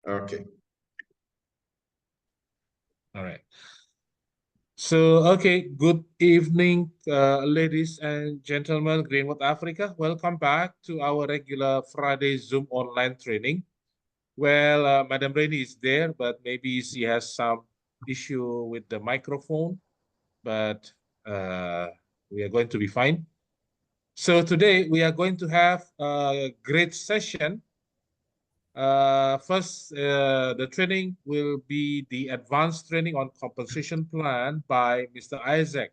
Okay. All right. So, okay, good evening, ladies and gentlemen, Greenwood Africa. Welcome back to our regular Friday Zoom online training. Well, Madam Rainey is there, but maybe she has some issue with the microphone, but we are going to be fine. So today we are going to have a great session. First, the training will be the advanced training on compensation plan by Mr. Isaac.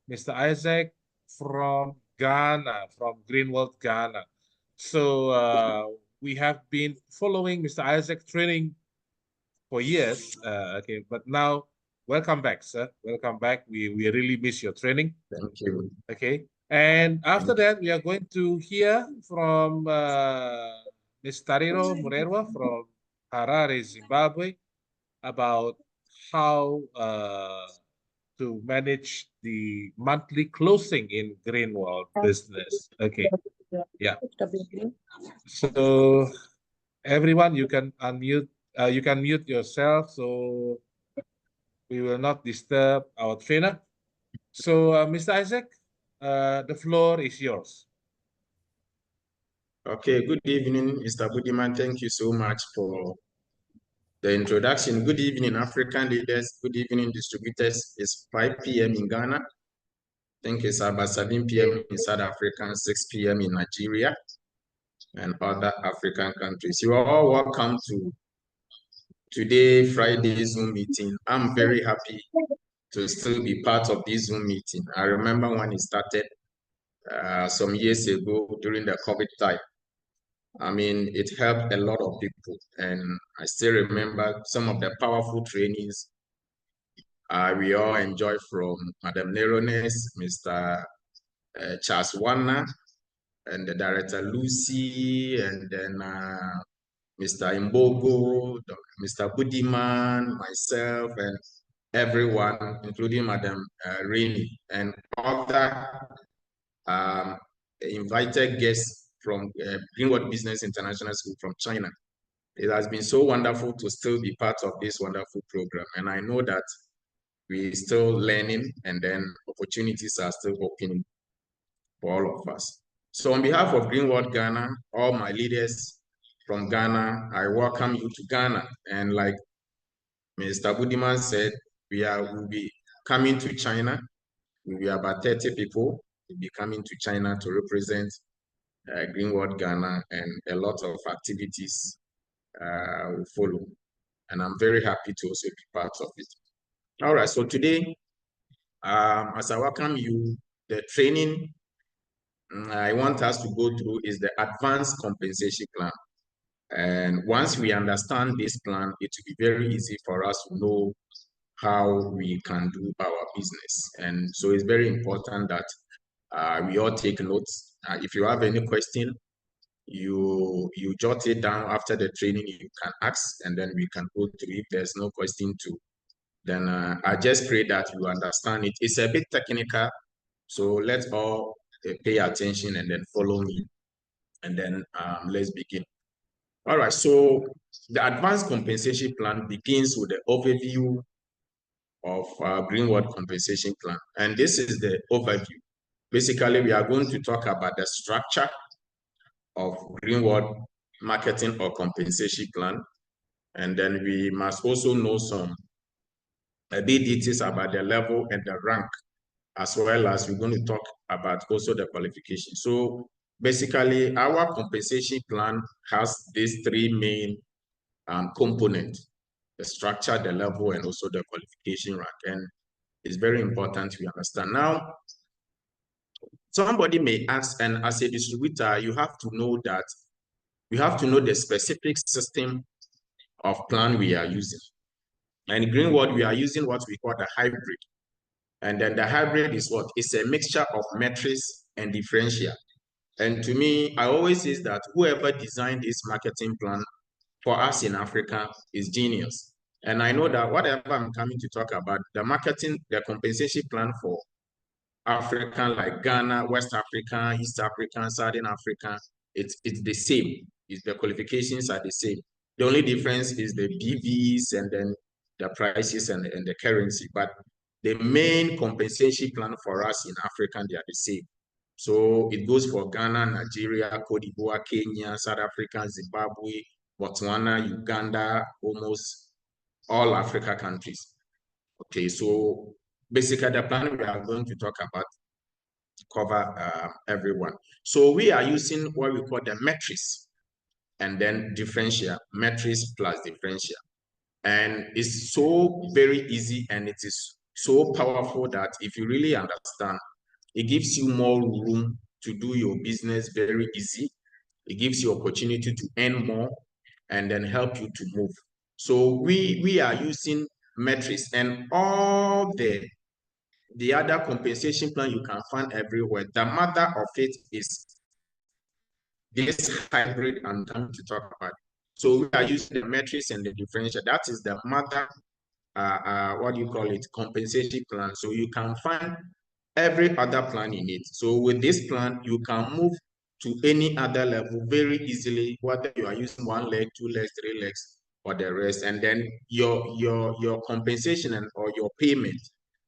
Mr. Isaac from Ghana, from Greenwood, Ghana. So we have been following Mr. Isaac training for years. Okay, but now welcome back, sir. Welcome back. We really miss your training. Thank you. Okay, and after that we are going to hear from Ms. Tariro Murerwa from Harare, Zimbabwe, about how to manage the monthly closing in Greenwald business. Okay, yeah. So everyone, you can unmute. You can mute yourself, so we will not disturb our trainer. So, Mr. Isaac, the floor is yours. Okay, good evening, Mr. Budiman. Thank you so much for the introduction. Good evening, African leaders. Good evening, distributors. It's 5 p.m. in Ghana. I think it's about 7 p.m. in South Africa and 6 p.m. in Nigeria and other African countries. You are all welcome to today, Friday Zoom meeting. I'm very happy to still be part of this Zoom meeting. I remember when it started some years ago during the COVID time. I mean, it helped a lot of people. And I still remember some of the powerful trainings we all enjoyed from Madam Nerones, Mr. Charles Warner, and the director Lucy, and then Mr. Imbogo, Mr. Budiman, myself, and everyone, including Madam Rainey, and other invited guests from Greenwood Business International School from China. It has been so wonderful to still be part of this wonderful program. And I know that we're still learning and then opportunities are still opening for all of us. So on behalf of Greenwood Ghana, all my leaders from Ghana, I welcome you to Ghana. And like Mr. Budiman said, will be coming to China. We'll be about 30 people. We'll be coming to China to represent Greenwood Ghana, and a lot of activities will follow. And I'm very happy to also be part of it. All right, so today, as I welcome you, the training I want us to go through is the advanced compensation plan. And once we understand this plan, it will be very easy for us to know how we can do our business. And so it's very important that we all take notes. If you have any question, you jot it down after the training, you can ask, and then we can go through. If there's no question to, then I just pray that you understand it. It's a bit technical, so let's all pay attention and then follow me, and then let's begin. All right, so the advanced compensation plan begins with the overview of Greenwood compensation plan, and this is the overview. Basically, we are going to talk about the structure of Greenwood marketing or compensation plan. And then we must also know some bit details about the level and the rank, as well as we're going to talk about also the qualification. So basically, our compensation plan has these three main components: the structure, the level, and also the qualification rank. And it's very important we understand. Now, somebody may ask, and as a distributor, you have to know that we have to know the specific system of plan we are using. And in Greenwood, we are using what we call the hybrid. And then the hybrid is what? It's a mixture of metrics and differential. And to me, I always say that whoever designed this marketing plan for us in Africa is genius. And I know that whatever I'm coming to talk about, the marketing, the compensation plan for Africa, like Ghana, West Africa, East Africa, Southern Africa, it's the same. The qualifications are the same. The only difference is the BVs and then the prices and the currency. But the main compensation plan for us in Africa, they are the same. So it goes for Ghana, Nigeria, Cote d'Ivoire, Kenya, South Africa, Zimbabwe, Botswana, Uganda, almost all Africa countries. Okay, so basically the plan we are going to talk about cover everyone. So we are using what we call the matrix and then differential, matrix plus differential. And it's so very easy and it is so powerful that if you really understand, it gives you more room to do your business very easy. It gives you opportunity to earn more and then help you to move. So we are using metrics and all the other compensation plan you can find everywhere. The mother of it is this hybrid I'm going to talk about. So we are using the metrics and the differential. That is the mother, what do you call it, compensation plan. So you can find every other plan in it. So with this plan, you can move to any other level very easily, whether you are using 1 leg, 2 legs, 3 legs, or the rest. And then your compensation or your payment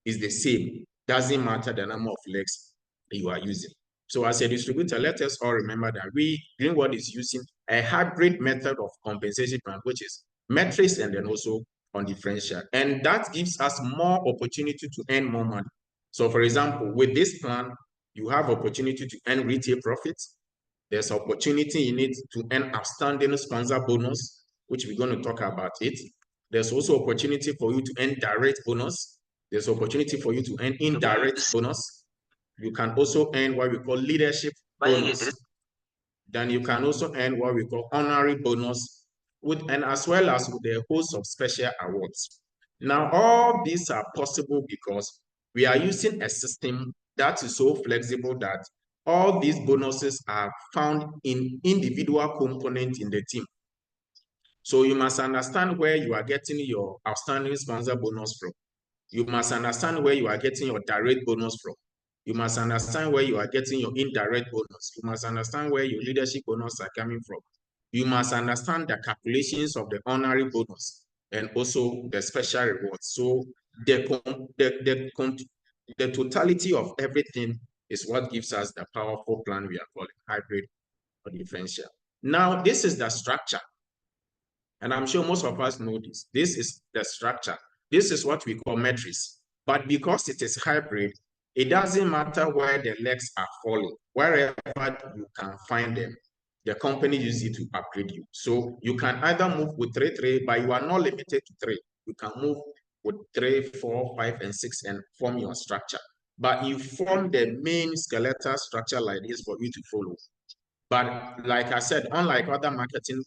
is the same. Doesn't matter the number of legs you are using. So as a distributor, let us all remember that Greenwood is using a hybrid method of compensation plan, which is metrics and then also on differential. And that gives us more opportunity to earn more money. So for example, with this plan, you have opportunity to earn retail profits. There's opportunity in it to earn outstanding sponsor bonus, which we're going to talk about it. There's also opportunity for you to earn direct bonus. There's opportunity for you to earn indirect bonus. You can also earn what we call leadership bonus. Then you can also earn what we call honorary bonus, and as well as with a host of special awards. Now, all these are possible because we are using a system that is so flexible that all these bonuses are found in individual components in the team. So you must understand where you are getting your outstanding sponsor bonus from. You must understand where you are getting your direct bonus from. You must understand where you are getting your indirect bonus. You must understand where your leadership bonus are coming from. You must understand the calculations of the honorary bonus and also the special rewards. So the totality of everything is what gives us the powerful plan we are calling hybrid or differential. Now, this is the structure. And I'm sure most of us know this. This is the structure. This is what we call metrics. But because it is hybrid, it doesn't matter where the legs are falling. Wherever you can find them, the company uses it to upgrade you. So you can either move with 3, but you are not limited to 3. You can move with 3, 4, 5, and 6 and form your structure. But you form the main skeletal structure like this for you to follow. But like I said, unlike other marketing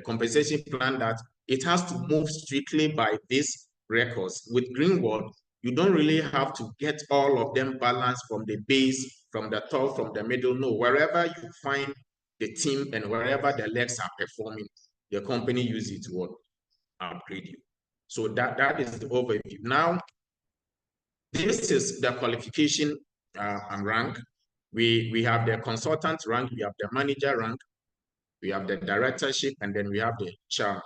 compensation plan that it has to move strictly by these records, with Greenwood, you don't really have to get all of them balanced from the base, from the top, from the middle. No, wherever you find the team and wherever the legs are performing, the company uses it to upgrade you. So that is the overview. Now, this is the qualification and rank. We have the consultant rank, we have the manager rank, we have the directorship, and then we have the chairman.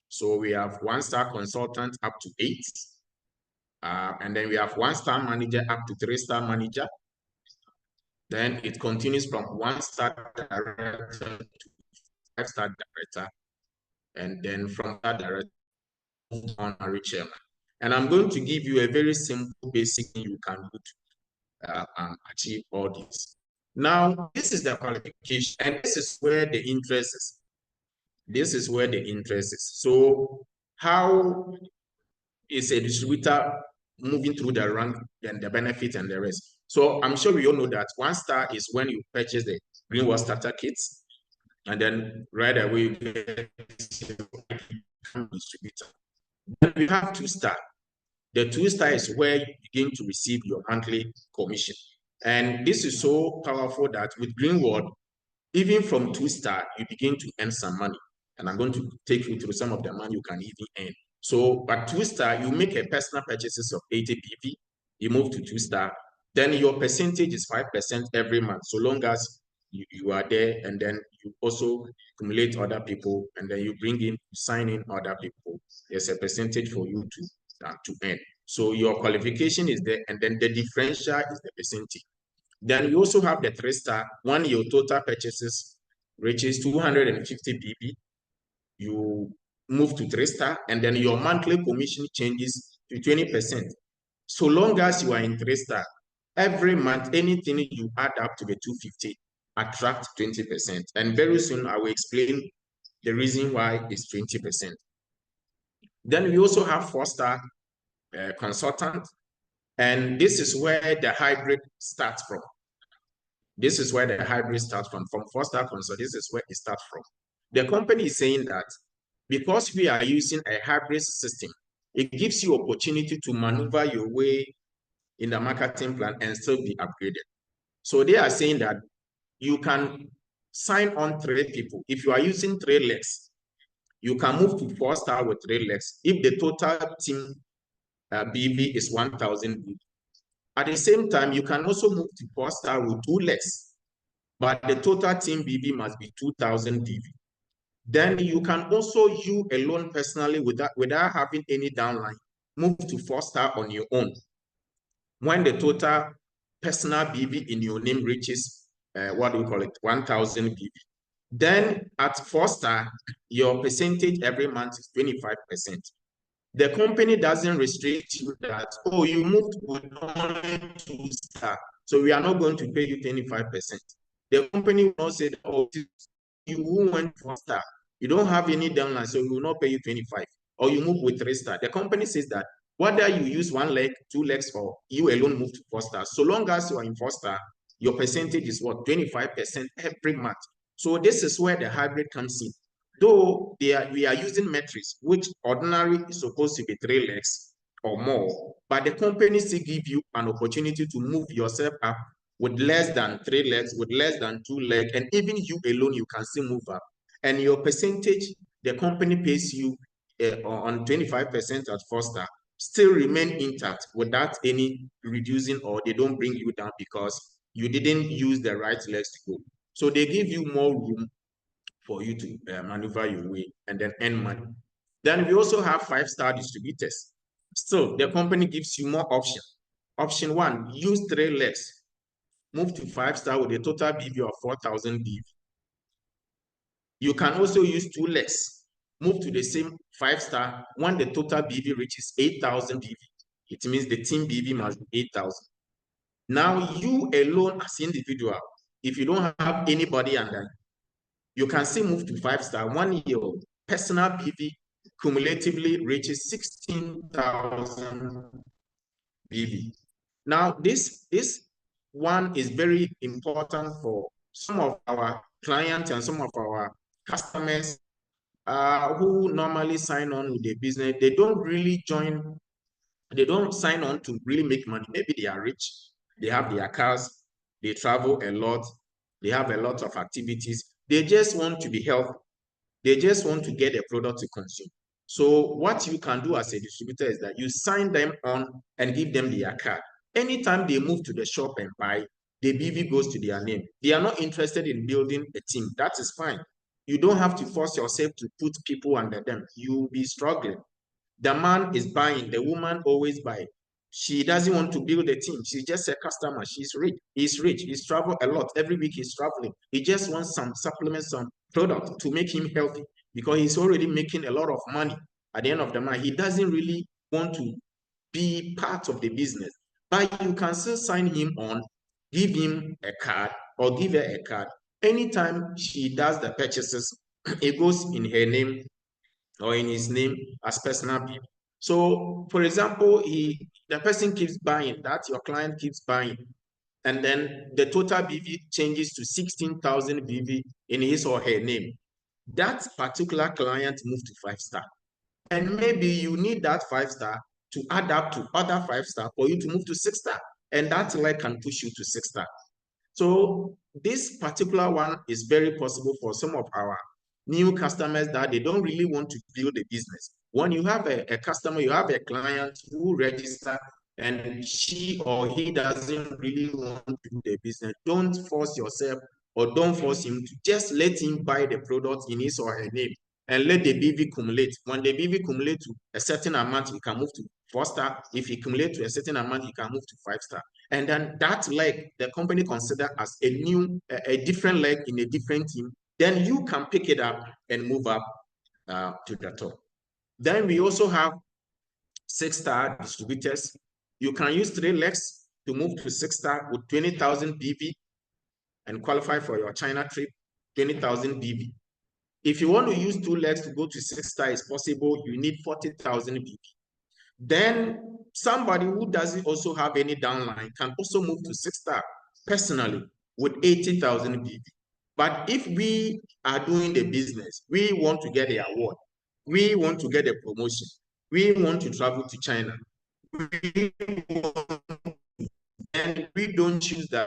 So we have 1-star consultant up to 8. And then we have 1-star manager up to 3-star manager. Then it continues from 1-star director to 5-star director. And then from that director, honorary chairman. And I'm going to give you a very simple basic thing you can do to achieve all this. Now, this is the qualification, and this is where the interest is. This is where the interest is. So how is a distributor moving through the rank and the benefit and the rest? So I'm sure we all know that 1-star is when you purchase the Greenwood starter kits, and then right away you get distributor. Then we have 2-star. The 2-star is where you begin to receive your monthly commission. And this is so powerful that with Greenwood, even from 2-star, you begin to earn some money. And I'm going to take you through some of the money you can even earn. So at 2-star, you make a personal purchases of 80 PV, you move to 2-star, then your percentage is 5% every month, so long as you are there, and then you also accumulate other people, and then you bring in, sign in other people. There's a percentage for you to earn. So your qualification is there, and then the differential is the percentage. Then you also have the 3-star. When your total purchases reaches 250 BB, you move to 3-star, and then your monthly commission changes to 20%. So long as you are in 3-star, every month, anything you add up to the 250 attract 20%. And very soon I will explain the reason why it's 20%. Then we also have 4-star consultant, and this is where the hybrid starts from. This is where the hybrid starts from 4-star consult. This is where it starts from. The company is saying that because we are using a hybrid system, it gives you opportunity to maneuver your way in the marketing plan and still be upgraded. So they are saying that you can sign on 3 people. If you are using 3 legs, you can move to 4-star with 3 legs if the total team BB is 1,000 BB. At the same time, you can also move to 4-star with 2 legs, but the total team BB must be 2,000 BB. Then you can also, you alone personally, without having any downline, move to 4-star on your own. When the total personal BB in your name reaches, 1,000 BB. Then at 4-star, your percentage every month is 25%. The company doesn't restrict you that, oh, you moved with only 2-star, so we are not going to pay you 25%. The company will not say, oh, you went 4-star, you don't have any downline, so we will not pay you 25, or you move with 3-star. The company says that whether you use 1 leg, 2 legs, or you alone move to 4-star, so long as you are in 4-star, your percentage is what? 25% every month. So this is where the hybrid comes in. Though we are using metrics, which ordinarily is supposed to be 3 legs or more, but the company still give you an opportunity to move yourself up with less than 3 legs, with less than 2 legs, and even you alone, you can still move up. And your percentage, the company pays you on 25% at 4-star, still remain intact without any reducing, or they don't bring you down because you didn't use the right legs to go. So they give you more room for you to maneuver your way and then earn money. Then we also have 5-star distributors. Still, the company gives you more option. Option 1, use 3 legs. Move to 5-star with a total BV of 4,000 BV. You can also use 2 legs. Move to the same 5-star when the total BV reaches 8,000 BV. It means the team BV must be 8,000. Now, you alone as individual, if you don't have anybody under you can still move to 5-star when your personal BV cumulatively reaches 16,000 BV. Now, this one is very important for some of our clients and some of our customers who normally sign on with the business. They don't really they don't sign on to really make money. Maybe they are rich, they have their cars, they travel a lot, they have a lot of activities. They just want to be healthy. They just want to get a product to consume. So what you can do as a distributor is that you sign them on and give them their card. Anytime they move to the shop and buy, the BV goes to their name. They are not interested in building a team. That is fine. You don't have to force yourself to put people under them. You'll be struggling. The man is buying, the woman always buy. She doesn't want to build a team. She's just a customer. She's rich. He's rich. He's traveled a lot. Every week he's traveling. He just wants some supplements, some product to make him healthy because he's already making a lot of money at the end of the month. He doesn't really want to be part of the business. But you can still sign him on, give him a card or give her a card. Anytime she does the purchases, it goes in her name or in his name as personal BV. So, for example, the person keeps buying, that your client keeps buying, and then the total BV changes to 16,000 BV in his or her name. That particular client moved to 5-star. And maybe you need that 5-star to add up to other 5-star for you to move to 6-star. And that leg can push you to 6-star. So this particular one is very possible for some of our new customers that they don't really want to build a business. When you have a customer, you have a client who register and she or he doesn't really want to do the business, don't force yourself or don't force him to. Just let him buy the product in his or her name and let the BV accumulate. When the BV accumulate to a certain amount, he can move to 4-star. If he accumulate to a certain amount, he can move to 5-star. And then that leg, the company consider as a different leg in a different team. Then you can pick it up and move up to the top. Then we also have 6-star distributors. You can use 3 legs to move to 6-star with 20,000 BV and qualify for your China trip, 20,000 BV. If you want to use 2 legs to go to 6-star, it's possible. You need 40,000 BV. Then somebody who doesn't also have any downline can also move to 6-star personally with 80,000 BV. But if we are doing the business, we want to get the award, we want to get a promotion, we want to travel to China, and we don't choose the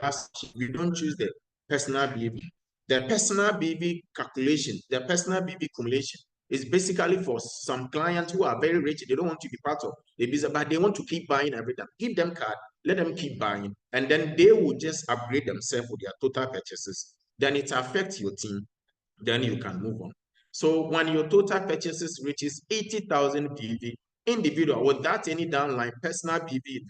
personal BV. The personal BV calculation, the personal BV accumulation is basically for some clients who are very rich. They don't want to be part of the business, but they want to keep buying everything. Give them card, let them keep buying, and then they will just upgrade themselves with their total purchases. Then it affects your team. Then you can move on. So when your total purchases reaches 80,000 BV, individual without any downline, personal BV,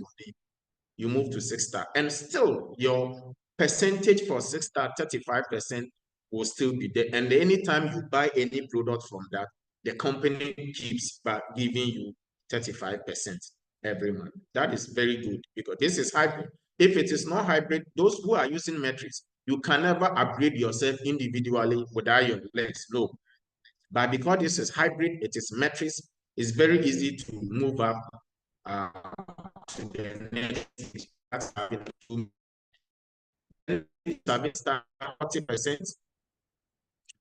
you move to 6-star, and still your percentage for 6-star, 35%, will still be there. And anytime you buy any product from that, the company keeps giving you 35% every month. That is very good because this is hybrid. If it is not hybrid, those who are using metrics, you can never upgrade yourself individually without your legs. No. But because this is hybrid, it is metrics, it's very easy to move up to the next stage. That's having 40%.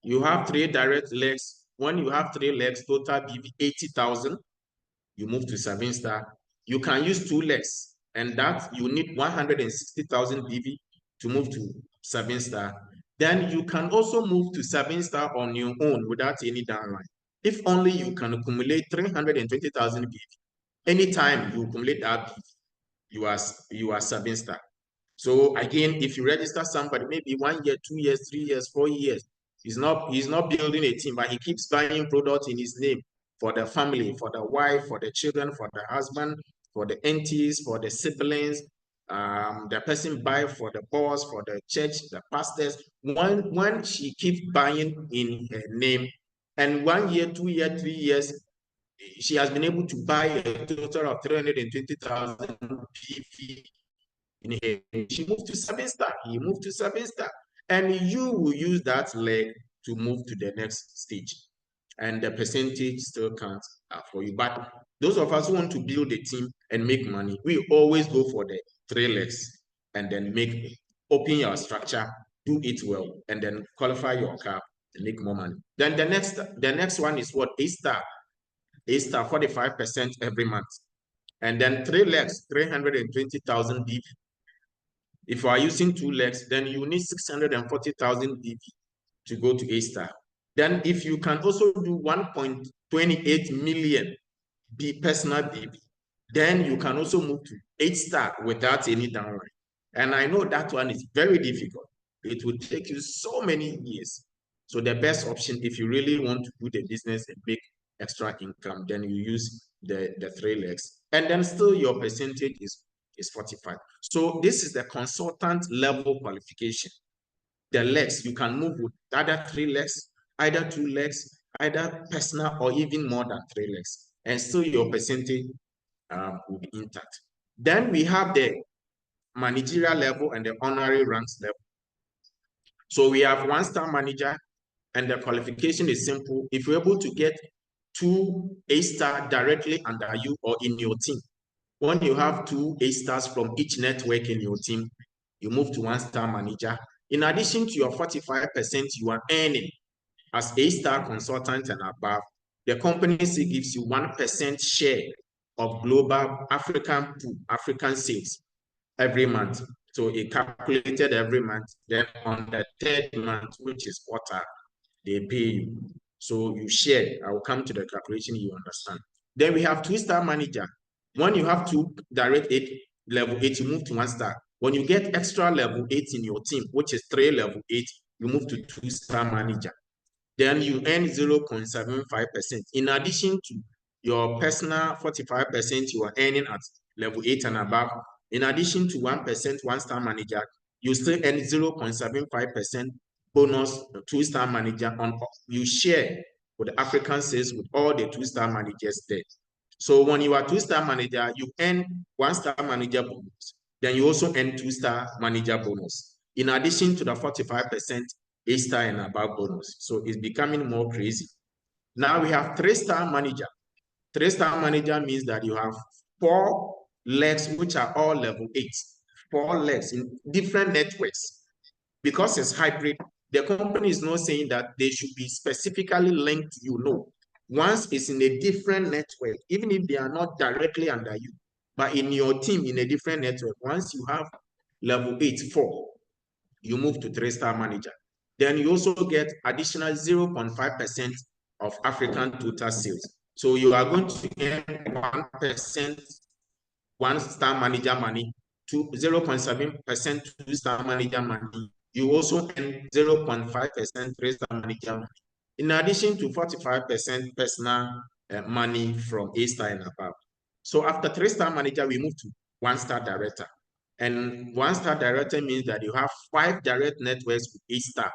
You have 3 direct legs. When you have 3 legs, total BV 80,000, you move to 7-star. You can use 2 legs, and that you need 160,000 BV to move to 7-star. Then you can also move to 7-star on your own without any downline. If only you can accumulate 320,000 BV. Anytime you accumulate that BV, you are 7-star. So again, if you register somebody, maybe 1 year, 2 years, 3 years, 4 years, he's not building a team, but he keeps buying products in his name for the family, for the wife, for the children, for the husband, for the aunties, for the siblings. The person buy for the boss, for the church, the pastors. When she keeps buying in her name, and 1 year, 2 years, 3 years, she has been able to buy a total of 320,000 PV in here. She moved to 7-star. He moved to 7-star. And you will use that leg to move to the next stage. And the percentage still counts for you. But those of us who want to build a team and make money, we always go for the 3 legs and then open your structure, do it well, and then qualify your cap and make more money. Then the next one is what? 8-star. 8-star, 45% every month. And then 3 legs, 320,000 BV. If you are using 2 legs, then you need 640,000 BV to go to 8-star. Then if you can also do 1.28 million personal BV, then you can also move to 8-star without any downline. And I know that one is very difficult. It will take you so many years. So the best option, if you really want to do the business and make extra income, then you use the 3 legs. And then still your percentage is 45. So this is the consultant level qualification. The legs, you can move with either 3 legs, either 2 legs, either personal, or even more than 3 legs. And still your percentage will be intact. Then we have the managerial level and the honorary ranks level. So we have 1-star manager, and the qualification is simple. If you're able to get 2 8-star directly under you or in your team, when you have 2 8-stars from each network in your team, you move to 1-star manager. In addition to your 45% you are earning as 8-star consultant and above, the company still gives you 1% share of global African sales every month. So it calculated every month. Then on the 3rd month, which is quarter, they pay you. So you share. I will come to the calculation, you understand. Then we have 2-star manager. When you have 2 direct 8 level 8, you move to 1-star. When you get extra level 8 in your team, which is 3 level 8, you move to 2-star manager. Then you earn 0.75%. In addition to your personal 45% you are earning at level 8 and above, in addition to 1% 1-star manager, you still earn 0.75% bonus 2-star manager on you share with the African sales with all the 2-star managers there. So when you are 2-star manager, you earn 1-star manager bonus. Then you also earn 2-star manager bonus. In addition to the 45% 8-star and above bonus. So it's becoming more crazy. Now we have 3-star manager. 3-star manager means that you have 4 legs, which are all level 8. 4 legs in different networks. Because it's hybrid, the company is not saying that they should be specifically linked to you. No. Once it's in a different network, even if they are not directly under you, but in your team in a different network, once you have level 8, 4, you move to 3-star manager. Then you also get additional 0.5% of African total sales. So you are going to earn 1% 1-star manager money, 0.7% 2-star manager money. You also earn 0.5% 3-star manager money. In addition to 45% personal money from A-star and above. So after 3-star manager, we move to 1-star director. And 1-star director means that you have 5 direct networks with A-star.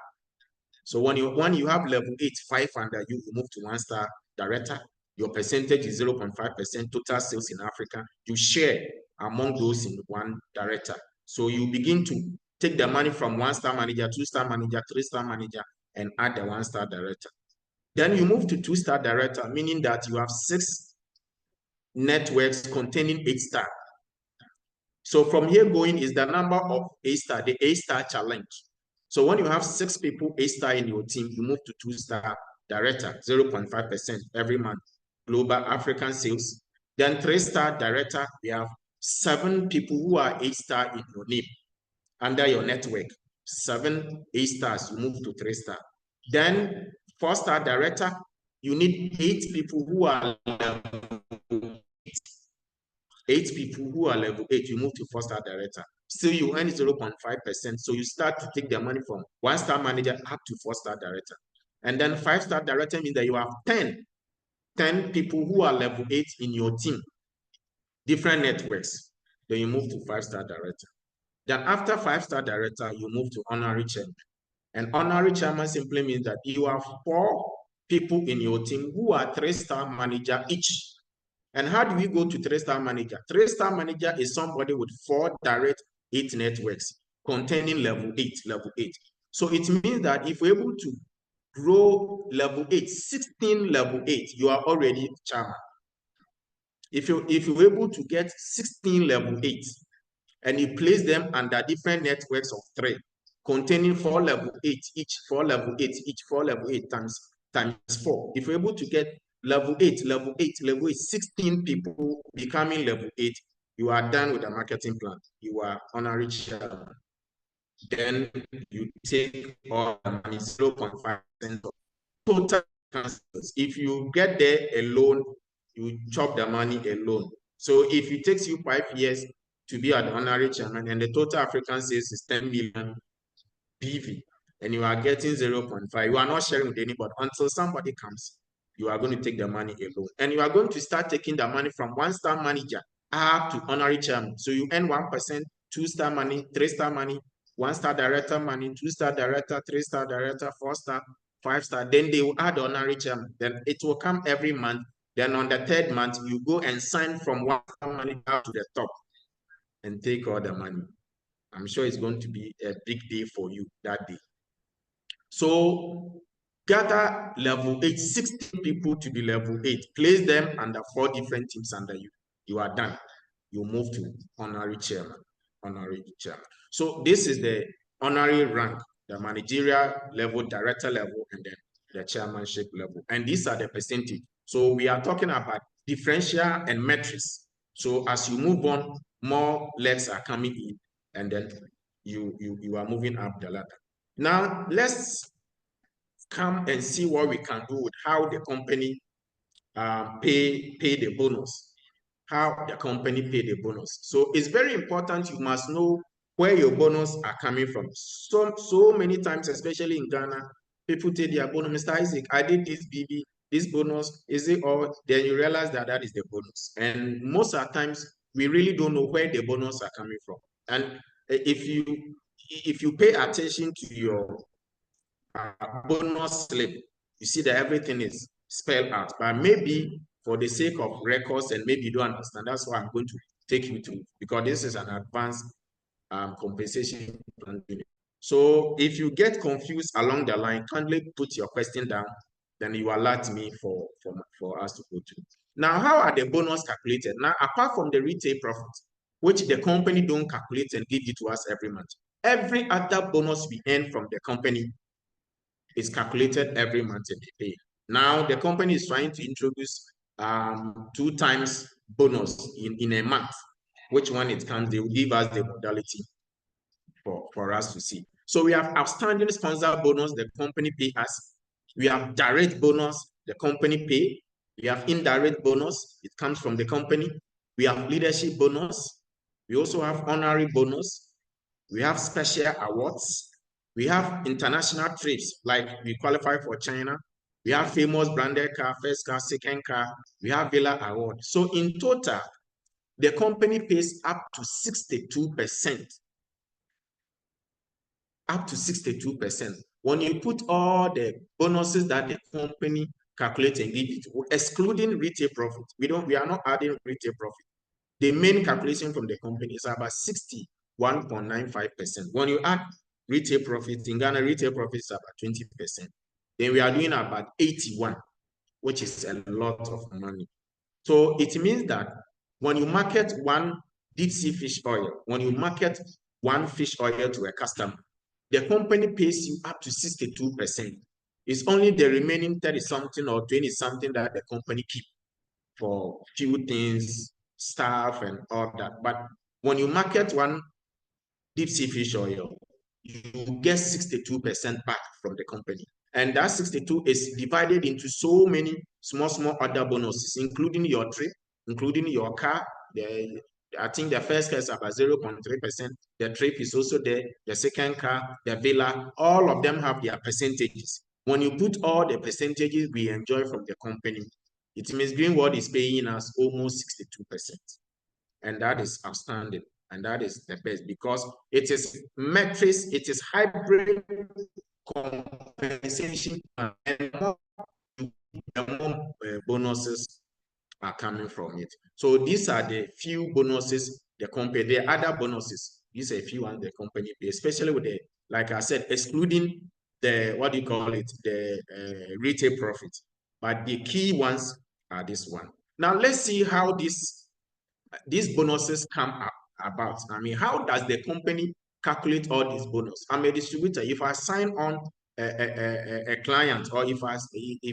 So when you have level 8, 5 under you, you move to 1-star director. Your percentage is 0.5% total sales in Africa. You share among those in 1 director. So you begin to take the money from 1-star manager, 2-star manager, 3-star manager, and add the 1-star director. Then you move to 2-star director, meaning that you have 6 networks containing 8-star. So from here going is the number of A-star, the A-star challenge. So when you have 6 people A-star in your team, you move to 2-star director, 0.5% every month, global African sales. Then 3-star director, we have 7 people who are A-star in your name, under your network. 7 A-stars, you move to 3-star. Then 4-star director, you need 8 people who are level 8. 8 people who are level 8, you move to 4-star director. Still, you earn 0.5%. So you start to take the money from 1-star manager up to 4-star director. And then 5-star director means that you have 10 people who are level 8 in your team, different networks. Then you move to 5-star director. Then after 5-star director, you move to honorary chairman. And honorary chairman simply means that you have 4 people in your team who are 3-star manager each. And how do we go to 3-star manager? 3-star manager is somebody with 4 direct 8 networks containing level 8. So it means that if we're able to grow level 8, 16 level 8, you are already chairman. If you're able to get 16 level 8 and you place them under different networks of 3 containing 4 level 8 each, 4 level 8 each, 4 level 8 times 4. If you're able to get level 8, 16 people becoming level 8, you are done with the marketing plan. You are honorary chairman. Then you take all the money, 0.5% of total transfers. If you get there alone, you chop the money alone. So if it takes you 5 years to be an honorary chairman and the total African sales is 10 million PV and you are getting 0.5, you are not sharing with anybody until somebody comes. You are going to take the money alone. And you are going to start taking the money from 1-star manager up to honorary chairman. So you earn 1%, 2-star money, 3-star money, 1-star director money, 2-star director, 3-star director, 4-star, 5-star. Then they will add honorary chairman. Then it will come every month. Then on the 3rd month, you go and sign from 1-star money down to the top and take all the money. I'm sure it's going to be a big day for you that day. So gather level 8, 16 people to be level 8. Place them under 4 different teams under you. You are done. You move to honorary chairman. So this is the honorary rank, the managerial level, director level, and then the chairmanship level. And these are the percentage. So we are talking about differential and metrics. So as you move on, more legs are coming in, and then you are moving up the ladder. Now let's come and see what we can do with how the company pay the bonus. How the company pay the bonus. So it's very important. You must know where your bonus are coming from. So many times, especially in Ghana, people take their bonus. Mr. Isaac, I did this BB, this bonus, is it all? Then you realize that that is the bonus. And most of the times, we really don't know where the bonus are coming from. And if you pay attention to your bonus slip, you see that everything is spelled out. But maybe for the sake of records and maybe you don't understand, that's why I'm going to take you to, because this is an advanced compensation plan. So if you get confused along the line, kindly put your question down, then you alert me for us to go to. Now, how are the bonus calculated? Now, apart from the retail profit, which the company don't calculate and give it to us every month, every other bonus we earn from the company is calculated every month and they pay. Now, the company is trying to introduce 2 times bonus in a month. Which one it comes, they will give us the modality for us to see. So we have outstanding sponsor bonus, the company pay us. We have direct bonus, the company pay. We have indirect bonus, it comes from the company. We have leadership bonus. We also have honorary bonus. We have special awards. We have international trips, like we qualify for China. We have famous branded car, first car, second car. We have Villa Award. So in total, the company pays up to 62%. Up to 62%. When you put all the bonuses that the company calculates and give it, excluding retail profit, we are not adding retail profit. The main calculation from the company is about 61.95%. When you add retail profit, in Ghana, retail profit is about 20%. Then we are doing about 81, which is a lot of money. So it means that when you market one deep sea fish oil, when you market one fish oil to a customer, the company pays you up to 62%. It's only the remaining 30-something or 20-something that the company keep for few things, staff and all that. But when you market one deep sea fish oil, you get 62% back from the company. And that 62 is divided into so many small other bonuses, including your trip, including your car. I think the first car is about 0.3%. The trip is also there. The second car, the villa, all of them have their percentages. When you put all the percentages we enjoy from the company, it means Greenwood is paying us almost 62%. And that is outstanding. And that is the best because it is metrics, it is hybrid compensation, and more bonuses are coming from it. So these are the few bonuses the company, the other bonuses, these are a few ones the company pay, especially with the, like I said, excluding the, what do you call it, the retail profit. But the key ones are this one. Now let's see how these bonuses come about. I mean, how does the company calculate all these bonuses? I'm a distributor. If I sign on a client, or if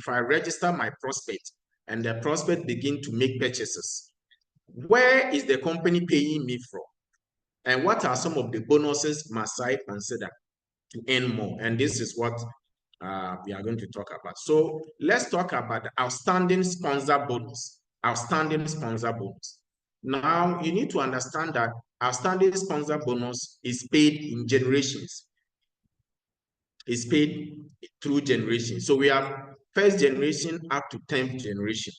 I register my prospect and the prospect begin to make purchases, where is the company paying me from? And what are some of the bonuses must I consider to earn more? And this is what we are going to talk about. So let's talk about the outstanding sponsor bonus. Outstanding sponsor bonus. Now, you need to understand that outstanding sponsor bonus is paid in generations. It's paid through generations. So we have first generation up to 10th generation.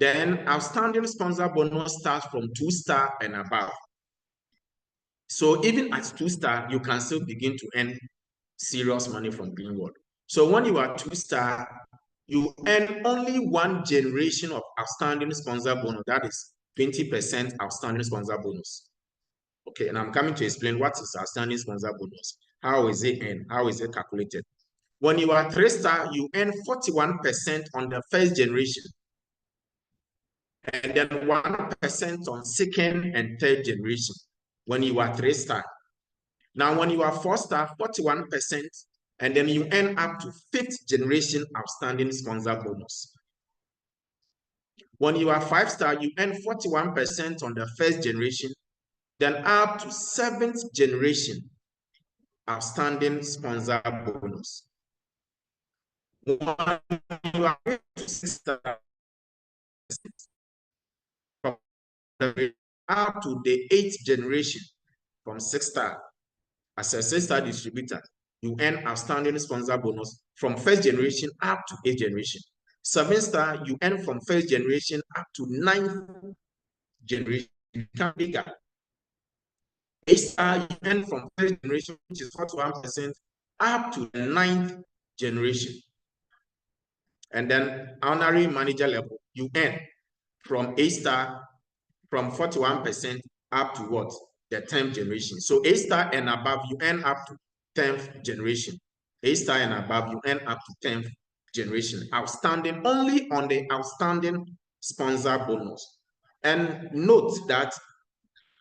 Then outstanding sponsor bonus starts from 2-star and above. So even at 2-star, you can still begin to earn serious money from Greenwood. So when you are 2-star, you earn only 1 generation of outstanding sponsor bonus. That is 20% outstanding sponsor bonus. Okay, and I'm coming to explain what is outstanding sponsor bonus. How is it earned? How is it calculated? When you are 3-star, you earn 41% on the first generation, and then 1% on second and third generation when you are 3-star. Now, when you are 4-star, 41%, and then you earn up to 5th generation outstanding sponsor bonus. When you are 5-star, you earn 41% on the first generation, then up to 7th generation outstanding sponsor bonus. When you are 6-star, up to the 8th generation from 6-star. As a 6-star distributor, you earn outstanding sponsor bonus from first generation up to 8th generation. 7-star, you earn from first generation up to 9th generation. You become bigger. 8-star, you earn from first generation, which is 41%, up to the 9th generation. And then honorary manager level, you earn from 8-star from 41% up to what? The 10th generation. So 8-star and above, you earn up to 10th generation. 8-star and above, you earn up to 10th generation. Outstanding, only on the outstanding sponsor bonus. And note that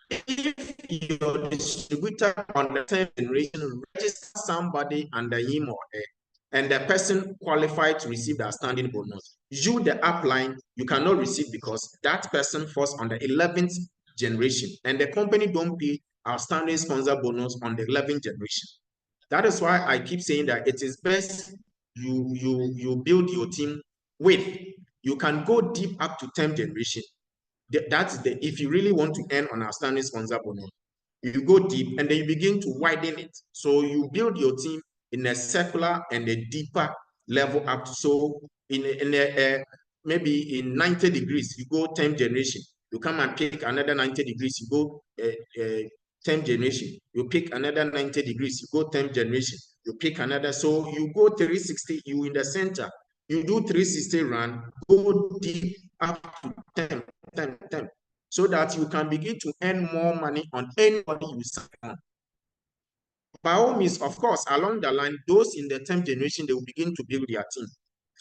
if your distributor on the 10th generation registers somebody under him or her, and the person qualified to receive the outstanding bonus, you, the upline, you cannot receive because that person falls on the 11th generation, and the company don't pay outstanding sponsor bonus on the 11th generation. That is why I keep saying that it is best you build your team with. You can go deep up to 10th generation. That's the, if you really want to earn on outstanding sponsor bonus, you go deep and then you begin to widen it. So you build your team in a circular and a deeper level up. So maybe in 90 degrees, you go 10th generation. You come and pick another 90 degrees, you go 10th generation. You pick another 90 degrees, you go 10th generation. You pick another. So you go 360, you in the center. You do 360 run, go deep up to 10, so that you can begin to earn more money on anybody you sign on. By all means, of course, along the line, those in the 10th generation, they will begin to build their team.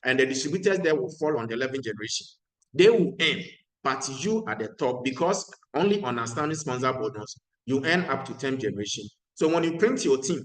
And the distributors there will fall on the 11th generation. They will earn, but you at the top, because only on outstanding sponsor bonus, you earn up to 10th generation. So when you print your team,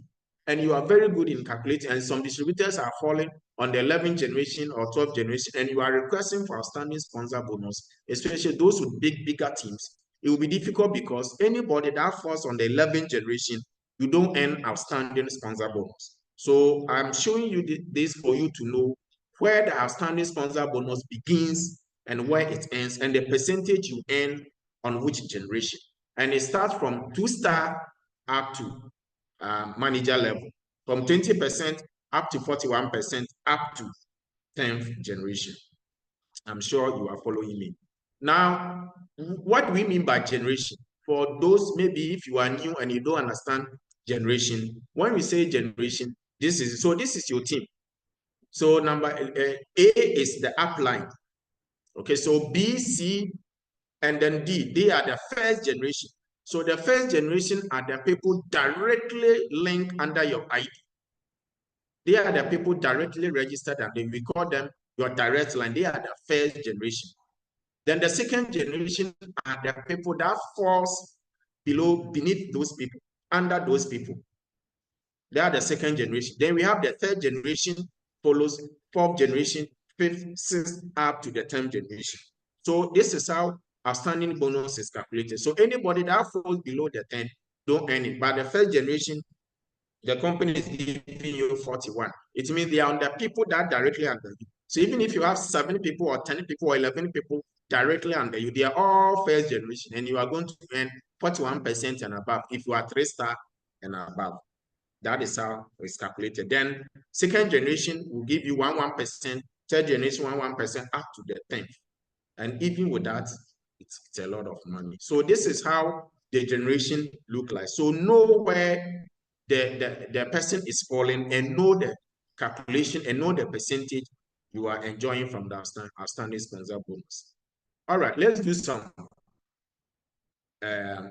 and you are very good in calculating, and some distributors are falling on the 11th generation or 12th generation, and you are requesting for outstanding sponsor bonus, especially those with bigger teams, it will be difficult because anybody that falls on the 11th generation, you don't earn outstanding sponsor bonus. So I'm showing you this for you to know where the outstanding sponsor bonus begins and where it ends, and the percentage you earn on which generation. And it starts from 2-star up to manager level, from 20% up to 41% up to 10th generation. I'm sure you are following me. Now, what do we mean by generation? For those, maybe if you are new and you don't understand generation, when we say generation, this is your team. So number A is the upline. Okay, so B, C, and then D, they are the first generation. So the first generation are the people directly linked under your ID. They are the people directly registered, and we call them your direct line. They are the first generation. Then the second generation are the people that falls beneath those people, under those people. They are the second generation. Then we have the third generation, follows 4th generation, 5th, 6th, up to the 10th generation. So this is how outstanding bonus is calculated. So anybody that falls below the 10 don't earn it. But the first generation, the company is giving you 41. It means they are on the people that directly under you. So even if you have 7 people or 10 people or 11 people directly under you, they are all first generation, and you are going to earn 41% and above if you are 3-star and above. That is how it's calculated. Then second generation will give you 1%, third generation 1% up to the 10th. And even with that, it's a lot of money. So this is how the generation look like. So know where the person is falling, and know the calculation, and know the percentage you are enjoying from the outstanding sponsor bonus. All right, let's do some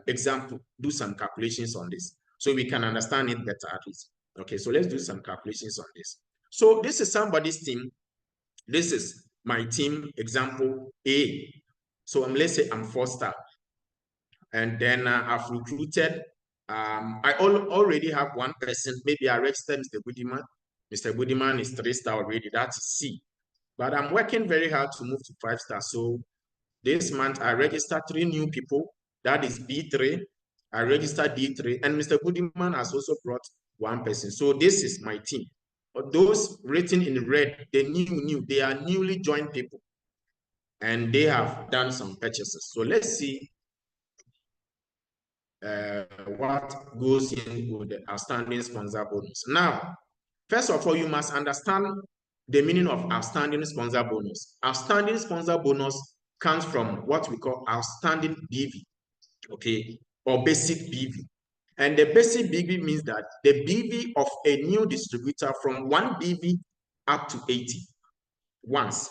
example, do some calculations on this so we can understand it better at least. Okay, so let's do some calculations on this. So this is somebody's team. This is my team, example A. So let's say I'm 4-star, and then I've recruited. I already have one person. Maybe I registered Mr. Budiman. Mr. Budiman is 3-star already. That's C. But I'm working very hard to move to 5-star. So this month I registered 3 new people. That is B3. I registered D3, and Mr. Budiman has also brought 1 person. So this is my team. But those written in red, they they are newly joined people, and they have done some purchases. So let's see what goes in with the outstanding sponsor bonus. Now, first of all, you must understand the meaning of outstanding sponsor bonus. Outstanding sponsor bonus comes from what we call outstanding BV, okay, or basic BV. And the basic BV means that the BV of a new distributor from 1 BV up to 80 once.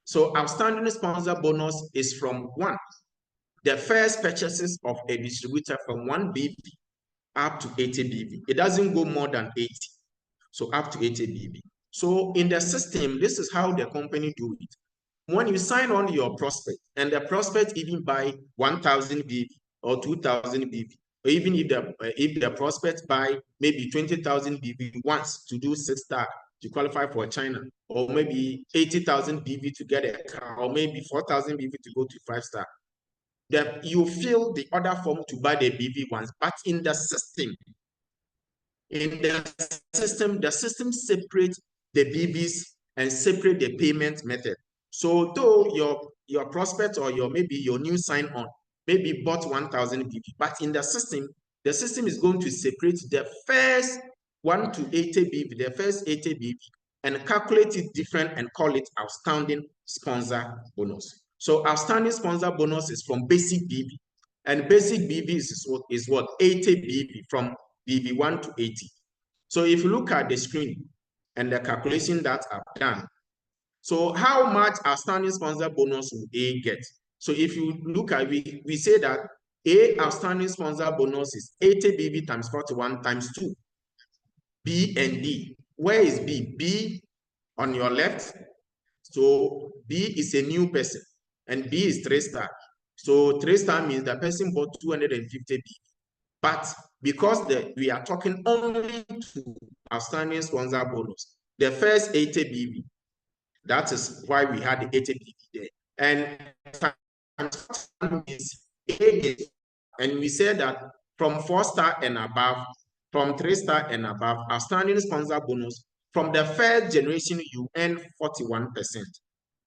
So outstanding sponsor bonus is from 1. The first purchases of a distributor from 1 BV up to 80 BV. It doesn't go more than 80. So up to 80 BV. So in the system, this is how the company do it. When you sign on your prospect, and the prospect even buy 1,000 BV or 2,000 BV, or even if the prospect buy maybe 20,000 BV once to do 6-star to qualify for China, or maybe 80,000 BV to get a car, or maybe 4,000 BV to go to 5-star, that you fill the order form to buy the BV ones, but in the system, the system separates the BVs and separate the payment method. So though your prospect or maybe your new sign on maybe bought 1,000 BV, but in the system is going to separate the first 1 to 80 BV, the first 80 BV, and calculate it different and call it outstanding sponsor bonus. So outstanding sponsor bonus is from basic BV, and basic BV is what 80 BV from BV 1 to 80. So if you look at the screen and the calculation that I've done, so how much outstanding sponsor bonus will A get? So if you look at it, we say that A outstanding sponsor bonus is 80 BV times 41 times 2. B and D. Where is B? B on your left. So B is a new person and B is 3-star. So 3-star means the person bought 250 BV. But because we are talking only to outstanding sponsor bonus, the first 80 BV, that is why we had the 80 BV there. And and we said that from 4-star and above, from 3-star and above, outstanding sponsor bonus, from the first generation, you earn 41%.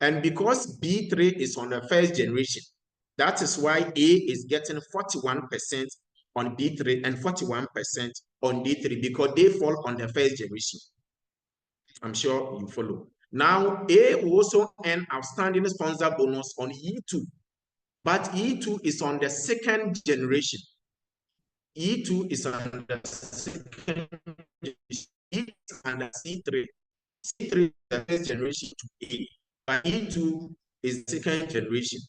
And because B3 is on the first generation, that is why A is getting 41% on B3 and 41% on D3 because they fall on the first generation. I'm sure you follow. Now, A will also earn outstanding sponsor bonus on E2, but E2 is on the second generation. E2 is on the second generation. E is under C3. C3 is the first generation to A, but E2 is the second generation.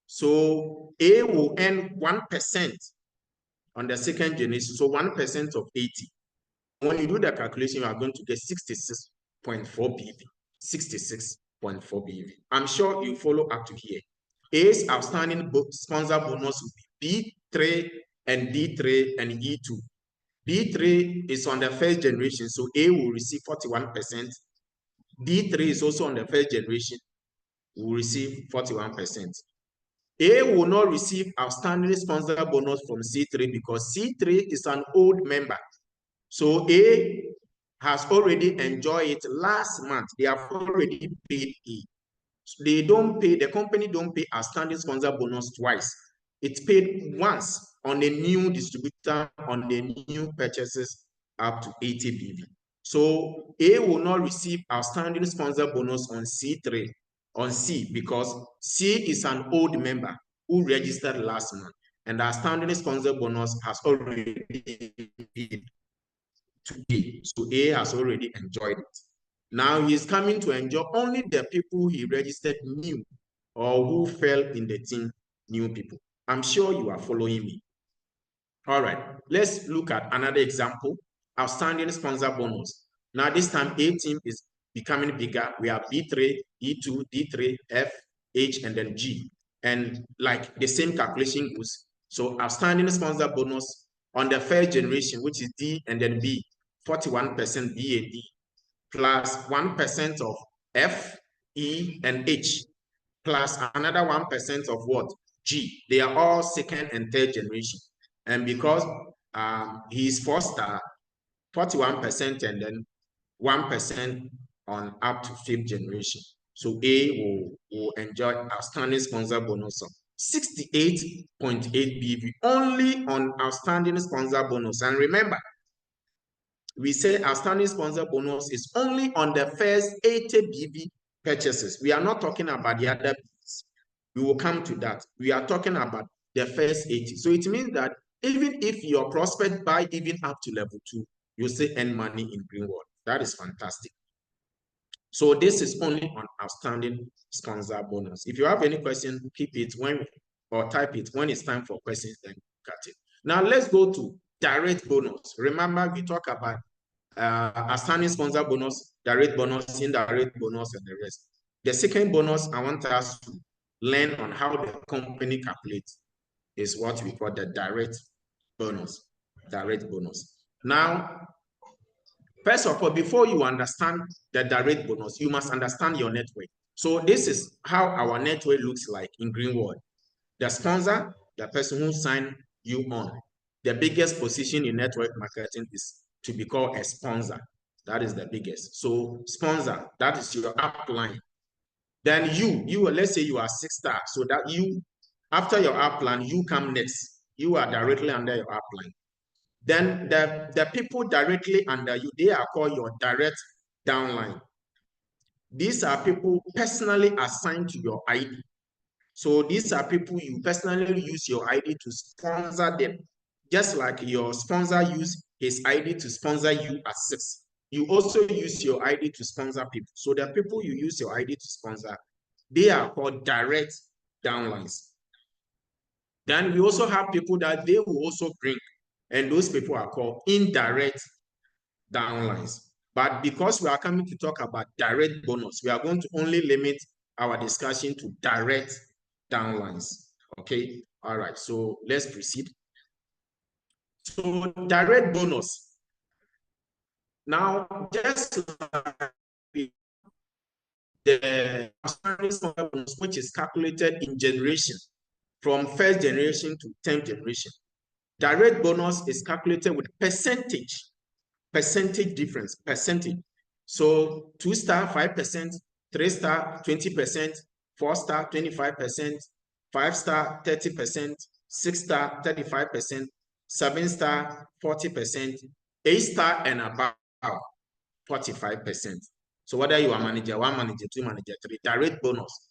So A will earn 1% on the second generation, so 1% of 80. When you do the calculation, you are going to get 66.4 BV. 66.4 BV. I'm sure you follow up to here. A's outstanding sponsor bonus will be B3 and D3 and E2. B3 is on the first generation, so A will receive 41%. D3 is also on the first generation, will receive 41%. A will not receive outstanding sponsor bonus from C3 because C3 is an old member. So A has already enjoyed it last month. They have already paid A. So they don't pay, the company don't pay outstanding sponsor bonus twice. It's paid once on the new distributor, on the new purchases up to 80 BV. So A will not receive outstanding sponsor bonus on C3, on C, because C is an old member who registered last month, and the outstanding sponsor bonus has already been to A. So A has already enjoyed it. Now he is coming to enjoy only the people he registered new or who fell in the team, new people. I'm sure you are following me. All right, let's look at another example, outstanding sponsor bonus. Now this time A team is becoming bigger. We have B3, E2, D3, F, H, and then G. And like the same calculation goes. So outstanding sponsor bonus on the first generation, which is D and then B, 41% B and D, plus 1% of F, E, and H, plus another 1% of what? G. They are all second and third generation. And because he is 4-star, 41% and then 1% on up to 5th generation. So A will enjoy outstanding sponsor bonus of 68.8 BV only on outstanding sponsor bonus. And remember, we say outstanding sponsor bonus is only on the first 80 BV purchases. We are not talking about the other BVs. We will come to that. We are talking about the first 80. So it means that even if your prospect buy even up to level 2, you still earn money in Greenwood. That is fantastic. So this is only on outstanding sponsor bonus. If you have any question, keep it or type it when it's time for questions, then cut it. Now let's go to direct bonus. Remember, we talk about outstanding sponsor bonus, direct bonus, indirect bonus, and the rest. The second bonus I want us to learn on how the company calculates is what we call the direct bonus. Direct bonus. Now, first of all, before you understand the direct bonus, you must understand your network. So this is how our network looks like in Greenwood. The sponsor, the person who signed you on. The biggest position in network marketing is to be called a sponsor. That is the biggest. So sponsor, that is your upline. Then you let's say you are 6-star. So that you, after your upline, you come next. You are directly under your upline. Then the people directly under you, they are called your direct downline. These are people personally assigned to your ID. So these are people you personally use your ID to sponsor them. Just like your sponsor use his ID to sponsor you at 6. You also use your ID to sponsor people. So the people you use your ID to sponsor, they are called direct downlines. Then we also have people that they will also bring, and those people are called indirect downlines. But because we are coming to talk about direct bonus, we are going to only limit our discussion to direct downlines. Okay, all right, so let's proceed. So direct bonus. Now, just like the bonus, which is calculated in generation, from first generation to 10th generation, direct bonus is calculated with percentage difference, percentage. So 2-star, 5%, 3-star, 20%, 4-star, 25%, 5-star, 30%, 6-star, 35%, 7-star, 40%, 8-star and above, 45%. So whether you are manager 1, manager 2, manager 3, direct bonus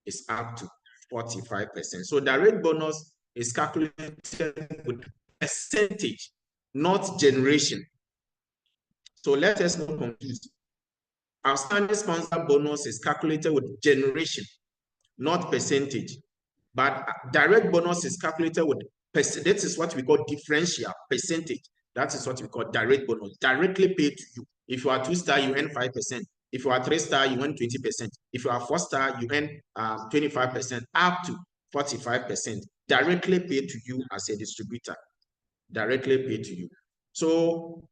is up to 45%. So direct bonus is calculated with percentage, not generation. So let us not confuse. Outstanding sponsor bonus is calculated with generation, not percentage. But direct bonus is calculated with percentage. That is what we call differential percentage. That is what we call direct bonus, directly paid to you. If you are 2-star, you earn 5%. If you are 3-star, you earn 20%. If you are 4-star, you earn 25%, up to 45%, directly paid to you as a distributor. Directly paid to you. So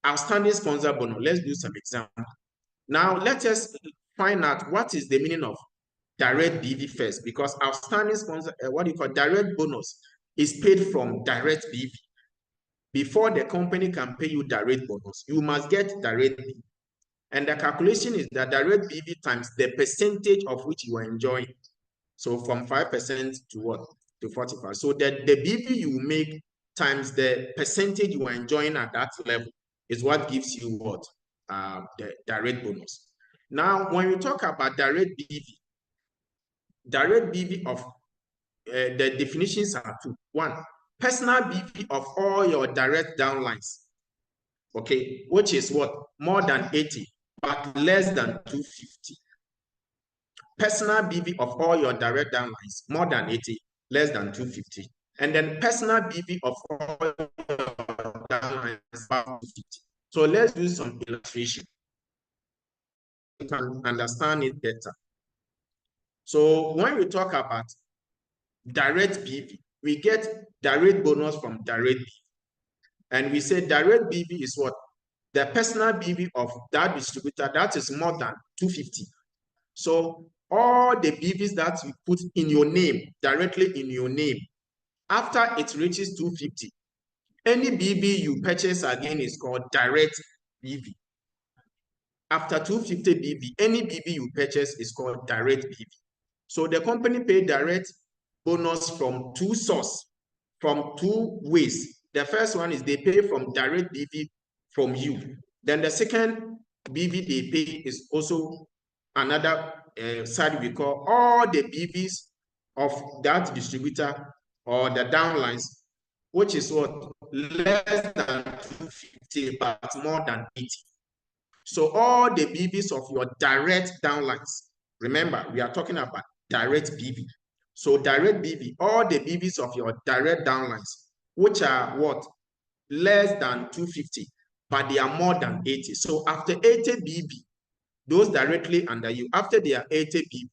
outstanding sponsor bonus. Let's do some example. Now, let us find out what is the meaning of direct BV first, because outstanding sponsor, what you call direct bonus, is paid from direct BV. Before the company can pay you direct bonus, you must get direct BV. And the calculation is that direct BV times the percentage of which you are enjoying. So from 5% to what? To 45. So the BV you make times the percentage you are enjoying at that level is what gives you what? The direct bonus. Now, when you talk about direct BV of the definitions are 2. 1, personal BV of all your direct downlines, okay, which is what? More than 80, but less than 250. Personal BV of all your direct downlines, more than 80, less than 250. And then personal BV of all your downlines, about 250. So let's do some illustration. You can understand it better. So when we talk about direct BV, we get direct bonus from direct BV. And we say direct BV is what? The personal BV of that distributor, that is more than 250. So all the BVs that you put in your name, directly in your name, after it reaches 250, any BV you purchase again is called direct BV. After 250 BV, any BV you purchase is called direct BV. So the company paid direct bonus from two sources, from two ways. The first one is they pay from direct BV from you. Then the second BV they pay is also another side we call all the BVs of that distributor or the downlines, which is what? Less than 250, but more than 80. So all the BVs of your direct downlines, remember, we are talking about direct BV. So direct BV, all the BVs of your direct downlines, which are what? Less than 250, but they are more than 80. So after 80 BV, those directly under you, after they are 80 BV,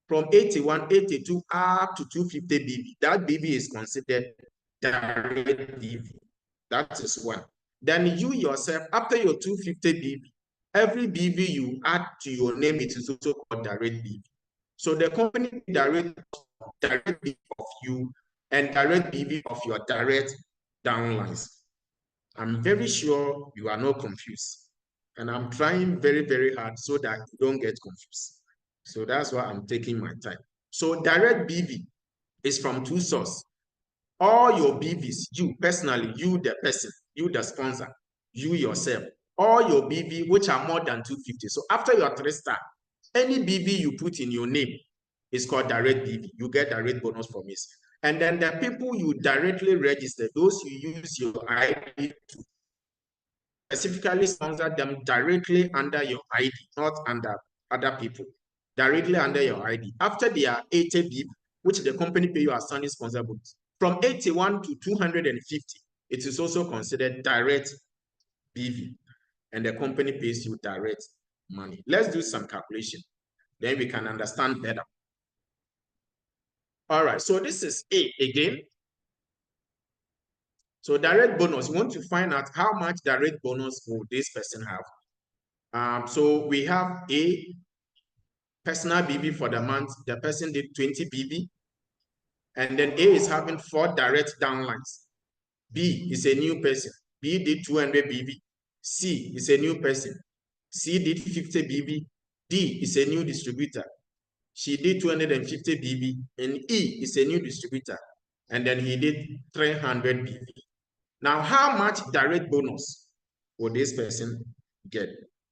from 81, 82 up to 250 BV, that BV is considered direct BV. That is one. Then you yourself, after your 250 BV, every BV you add to your name, it is also called direct BV. So the company direct BV of you and direct BV of your direct downlines. I'm very sure you are not confused. And I'm trying very, very hard so that you don't get confused. So that's why I'm taking my time. So direct BV is from two sources. All your BVs, you personally, you the person, you the sponsor, you yourself, all your BV which are more than 250. So after your 3-star, any BV you put in your name is called direct BV. You get direct bonus from it. And then the people you directly register, those you use your ID to specifically sponsor them directly under your ID, not under other people, directly under your ID. After they are 80 BV, which the company pay you as standing sponsor bonus, from 81 to 250, it is also considered direct BV, and the company pays you direct money. Let's do some calculation, then we can understand better. All right, so this is A again. So direct bonus, you want to find out how much direct bonus will this person have. So we have A, personal BV for the month. The person did 20 BV. And then A is having 4 direct downlines. B is a new person. B did 200 BV. C is a new person. C did 50 BV. D is a new distributor. She did 250 BV. And E is a new distributor. And then he did 300 BV. Now, how much direct bonus will this person get?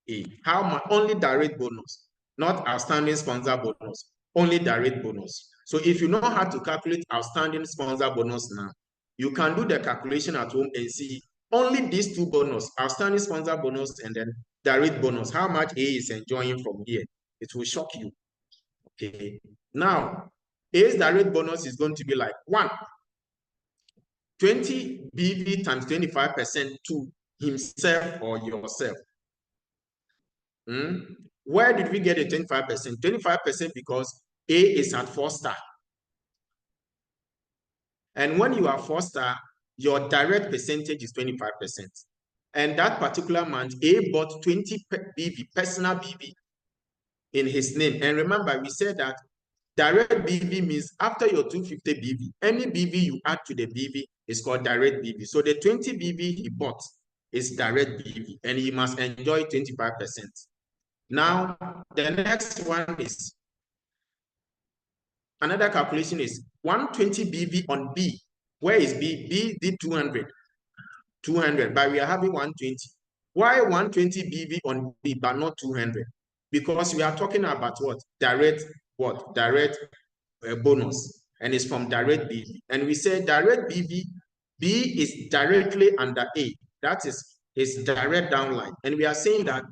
A. How much? Only direct bonus, not outstanding sponsor bonus, only direct bonus. So if you know how to calculate outstanding sponsor bonus now, you can do the calculation at home and see only these two bonus, outstanding sponsor bonus and then direct bonus, how much A is enjoying from here. It will shock you. Okay. Now, A's direct bonus is going to be like 1. 20 BV times 25% to himself or yourself. Where did we get the 25%? 25% because A is at 4-star. And when you are 4-star, your direct percentage is 25%. And that particular month, A bought 20 BV, personal BV in his name. And remember, we said that direct BV means after your 250 BV, any BV you add to the BV is called direct BV. So the 20 BV he bought is direct BV, and he must enjoy 25%. Now, the next one is, another calculation is 120 BV on B. Where is B? B did 200. 200, but we are having 120. Why 120 BV on B, but not 200? Because we are talking about what? Direct bonus, and it's from direct BV. And we say direct BV, B is directly under A. That is his direct downline. And we are saying that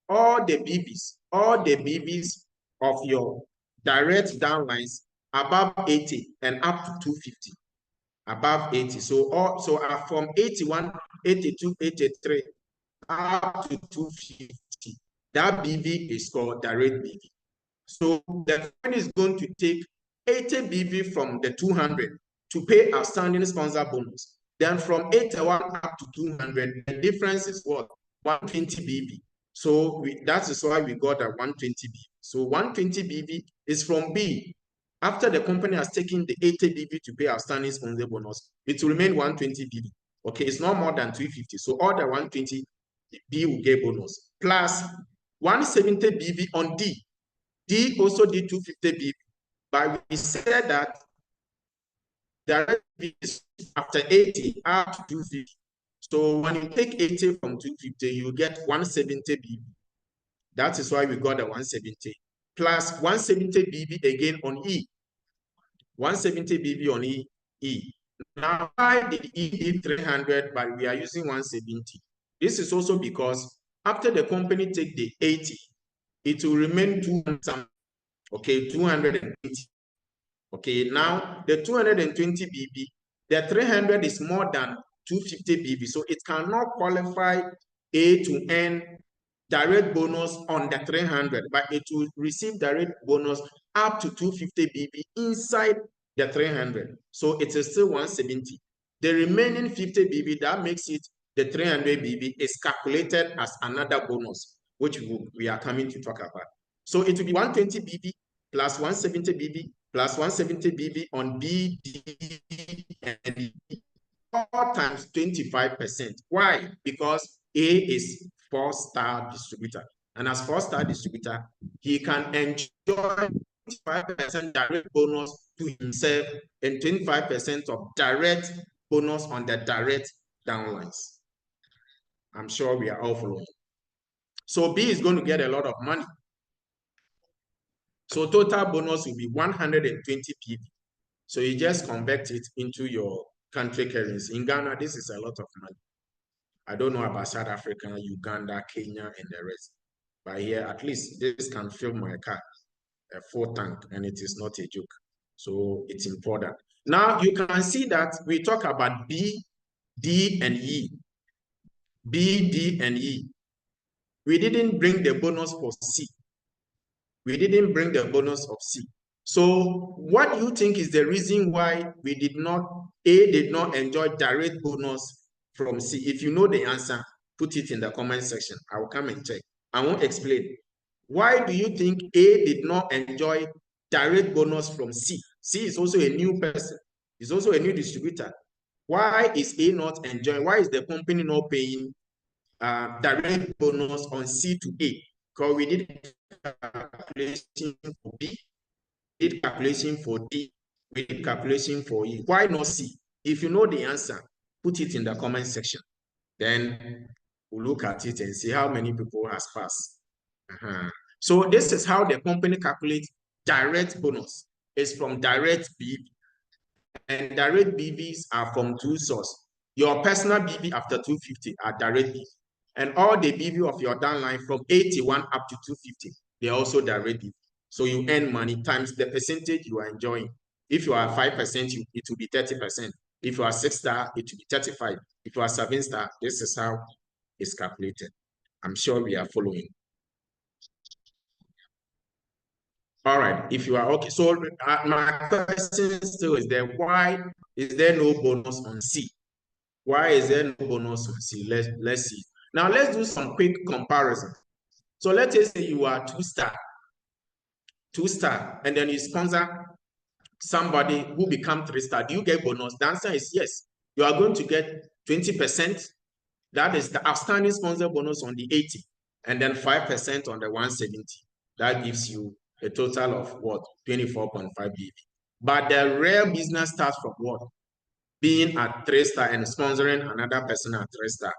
all the BVs of your direct downlines above 80 and up to 250. Above 80. So from 81, 82, 83 up to 250. That BV is called direct BV. So the company is going to take 80 BV from the 200 to pay outstanding sponsor bonus. Then from 81 up to 200, the difference is what? 120 BV. So that is why we got a 120 BV. So 120 BV is from B. After the company has taken the 80 BV to pay outstanding sponsor bonus, it will remain 120 BV. Okay, it's not more than 250. So all the 120 B will get bonus. Plus 170 BV on D. D also did 250 BV, but we said that direct BB is after 80 up to 250. So when you take 80 from 250, you get 170 BB. That is why we got the 170 plus 170 BB again on E. 170 BB on E. Now, why did E need 300, but we are using 170? This is also because after the company take the 80, it will remain 200, okay, 220. Okay, now the 220 BB, the 300 is more than 250 BB, so it cannot qualify A to N direct bonus on the 300, but it will receive direct bonus up to 250 BB inside the 300. So it is still 170. The remaining 50 BB, that makes it the 300 BB is calculated as another bonus, which we are coming to talk about. So it will be 120 BB plus 170 BB plus 170 BB on B, D, and E, all times 25%. Why? Because A is 4-star distributor. And as 4-star distributor, he can enjoy 25% direct bonus to himself and 25% of direct bonus on the direct downlines. I'm sure we are all following. So B is going to get a lot of money. So total bonus will be 120 PB. So you just convert it into your country currency. In Ghana, this is a lot of money. I don't know about South Africa, Uganda, Kenya, and the rest. But here, at least this can fill my car, a full tank, and it is not a joke. So it's important. Now you can see that we talk about B, D, and E. B, D, and E. We didn't bring the bonus for C. We didn't bring the bonus of C. So what do you think is the reason why A did not enjoy direct bonus from C? If you know the answer, put it in the comment section. I will come and check. I won't explain. Why do you think A did not enjoy direct bonus from C? C is also a new person. It's also a new distributor. Why is A not enjoying? Why is the company not paying direct bonus on C to A? Because we did calculation for B, we did calculation for D, we did calculation for E. Why not C? If you know the answer, put it in the comment section. Then we'll look at it and see how many people has passed. So this is how the company calculates direct bonus. It's from direct BB. And direct BBs are from two sources. Your personal BB after 250 are direct BB. And all the BB of your downline from 81 up to 250, they're also direct BB. So you earn money times the percentage you are enjoying. If you are 5%, it will be 30%. If you are 6-star, it will be 35. If you are 7-star, this is how it's calculated. I'm sure we are following. All right, if you are okay. So my question still is there, why is there no bonus on C? Why is there no bonus on C? Let's see. Now let's do some quick comparison. So let's say you are 2-star, and then you sponsor somebody who become 3-star. Do you get bonus? The answer is yes. You are going to get 20%. That is the outstanding sponsor bonus on the 80, and then 5% on the 170. That gives you a total of what? 24.5 BB. But the real business starts from what? Being at 3-star and sponsoring another person at 3-star.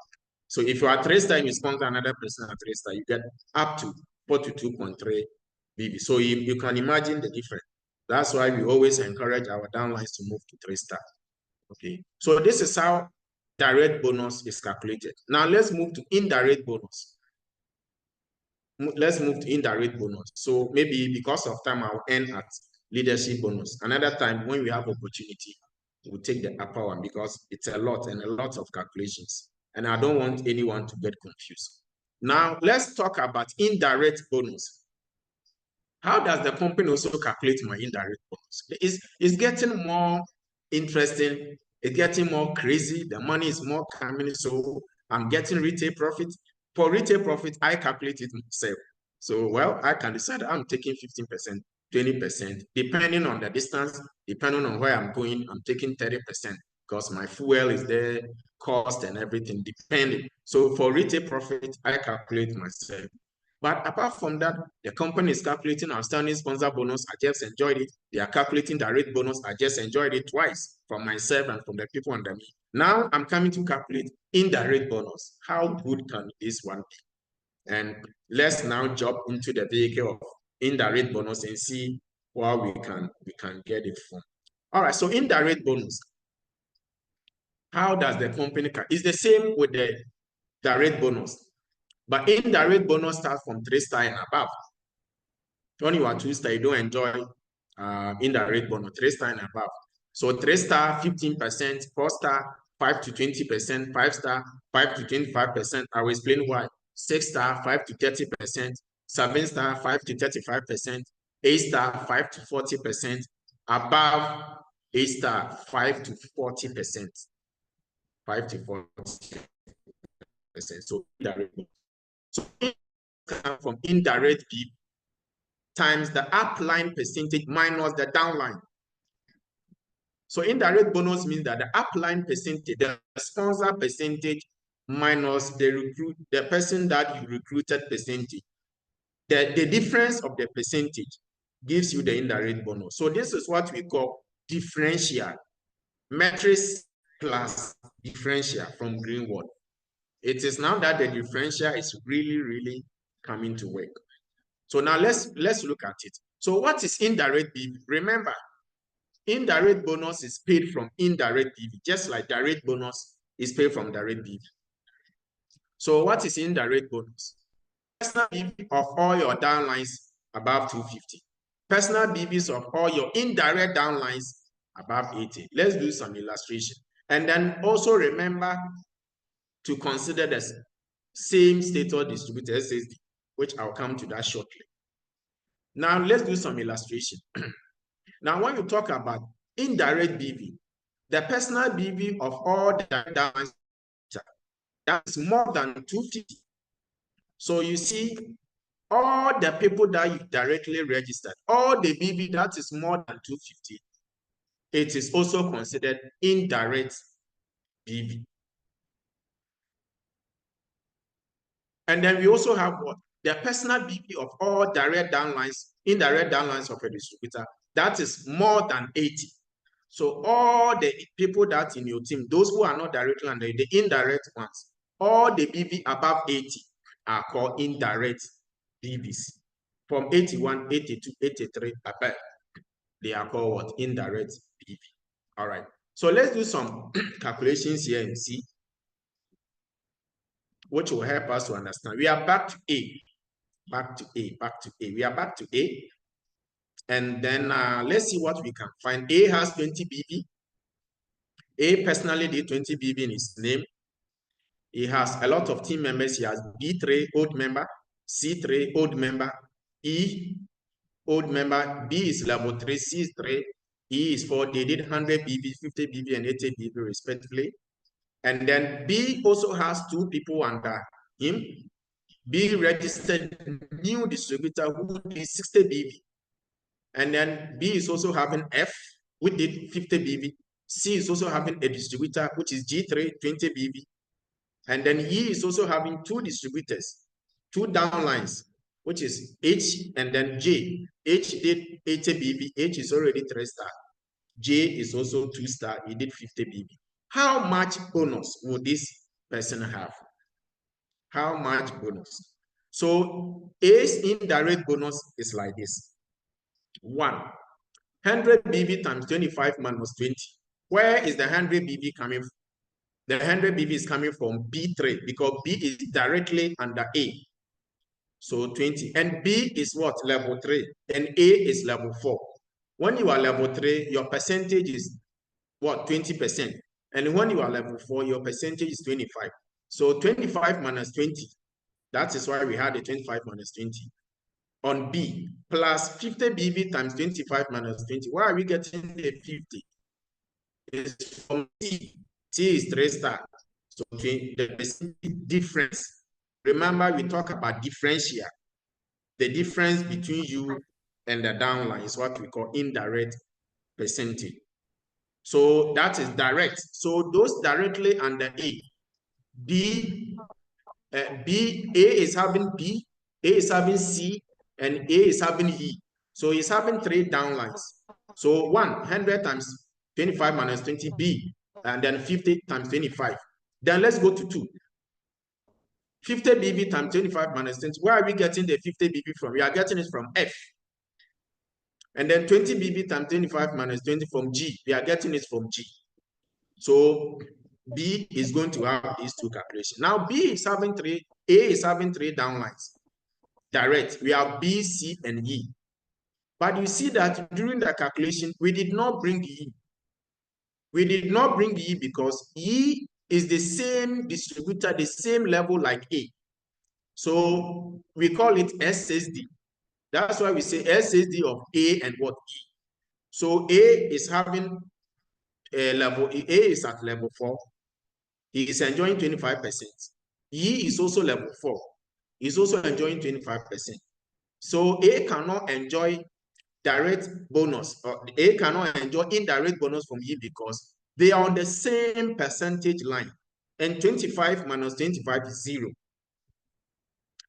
So if you are 3-star and you sponsor another person at 3-star, you get up to 42.3 BB. So you can imagine the difference. That's why we always encourage our downlines to move to 3-star. Okay. So this is how direct bonus is calculated. Now let's move to indirect bonus. Let's move to indirect bonus. So maybe because of time, I'll end at leadership bonus. Another time when we have opportunity, we'll take the upper one because it's a lot and a lot of calculations. And I don't want anyone to get confused. Now let's talk about indirect bonus. How does the company also calculate my indirect bonus? It's getting more interesting. It's getting more crazy. The money is more coming. So I'm getting retail profit. For retail profit, I calculate it myself. So, well, I can decide I'm taking 15%, 20%, depending on the distance, depending on where I'm going, I'm taking 30% because my fuel is there, cost and everything, depending. So for retail profit, I calculate myself. But apart from that, the company is calculating outstanding sponsor bonus. I just enjoyed it. They are calculating direct bonus. I just enjoyed it twice from myself and from the people under me. Now I'm coming to calculate indirect bonus. How good can this one be? And let's now jump into the vehicle of indirect bonus and see where we can get it from. All right, so indirect bonus. How does the company it's the same with the direct bonus, but indirect bonus starts from 3-star and above. When you are 2-star, you don't enjoy indirect bonus, 3-star and above. So 3-star, 15%, 4-star, 5 to 20%, 5-star, 5 to 25%. I will explain why. 6-star, 5 to 30%, 7-star, 5 to 35%, 8-star, 5 to 40%, above 8-star, 5 to 40%. 5 to 40%. So indirect. So from indirect B times the upline percentage minus the downline. So indirect bonus means that the upline percentage, the sponsor percentage minus the person that you recruited percentage. The difference of the percentage gives you the indirect bonus. So this is what we call differential. Matrix plus differential from Greenwood. It is now that the differential is really, really coming to work. So now let's look at it. So what is indirect BV? Remember, indirect bonus is paid from indirect BV, just like direct bonus is paid from direct BV. So what is indirect bonus? Personal BV of all your downlines above 250. Personal BVs of all your indirect downlines above 80. Let's do some illustration. And then also remember to consider the same status distributor SSD, which I'll come to that shortly. Now let's do some illustration. Now when you talk about indirect BV, the personal BV of all the downlines, that's more than 250. So you see, all the people that you directly registered, all the BV that is more than 250, it is also considered indirect BV. And then we also have what? The personal BV of all direct downlines, indirect downlines of a distributor, that is more than 80. So all the people that in your team, those who are not directly under the indirect ones, all the BV above 80 are called indirect BVs. From 81, 82, 83 above, they are called what? Indirect BV. All right. So let's do some calculations here and see, which will help us to understand. We are back to A. Back to A. We are back to A. And then let's see what we can find. A has 20 BV. A personally did 20 BV in his name. He has a lot of team members. He has B3, old member, C3, old member, E, old member, B is level 3, C is 3, E is 4. They did 100 BV, 50 BV, and 80 BV respectively. And then B also has 2 people under him. B registered new distributor who did 60 BV. And then B is also having F, who did 50 BV. C is also having a distributor, which is G3, 20 BV. And then E is also having 2 distributors, 2 downlines, which is H and then J. H did 80 BV. H is already 3-star. J is also 2-star. He did 50 BV. How much bonus would this person have? How much bonus? So A's indirect bonus is like this. 100 BV times 25 minus 20. Where is the 100 BV coming from? The 100 BV is coming from B3 because B is directly under A. So 20. And B is what? Level 3. And A is level 4. When you are level 3, your percentage is what? 20%. And when you are level 4, your percentage is 25. So 25 minus 20. That is why we had the 25 minus 20 on B, plus 50 BV times 25 minus 20. Why are we getting the 50? It's from C. C is 3-star. So the difference. Remember, we talk about differential. The difference between you and the downline is what we call indirect percentage. So that is direct. So those directly under A, B, A is having B, A A is having C, and A is having E. So he's having 3 downlines. So 100 times 25 minus 20, B, and then 50 times 25. Then let's go to 2. 50 BB times 25 minus 20. Where are we getting the 50 BB from? We are getting it from F. And then 20 BB times 25 minus 20 from G. We are getting it from G. So B is going to have these 2 calculations. Now B is having 3, A is having 3 downlines. Direct. We have B, C, and E. But you see that during the calculation, we did not bring E. We did not bring E because E is the same distributor, the same level like A. So we call it SSD. That's why we say SSD of A and what E. So A is having a level, A is at level 4. He is enjoying 25%. E is also level 4. He's also enjoying 25%. So A cannot enjoy direct bonus, or A cannot enjoy indirect bonus from E because they are on the same percentage line. And 25 minus 25 is 0.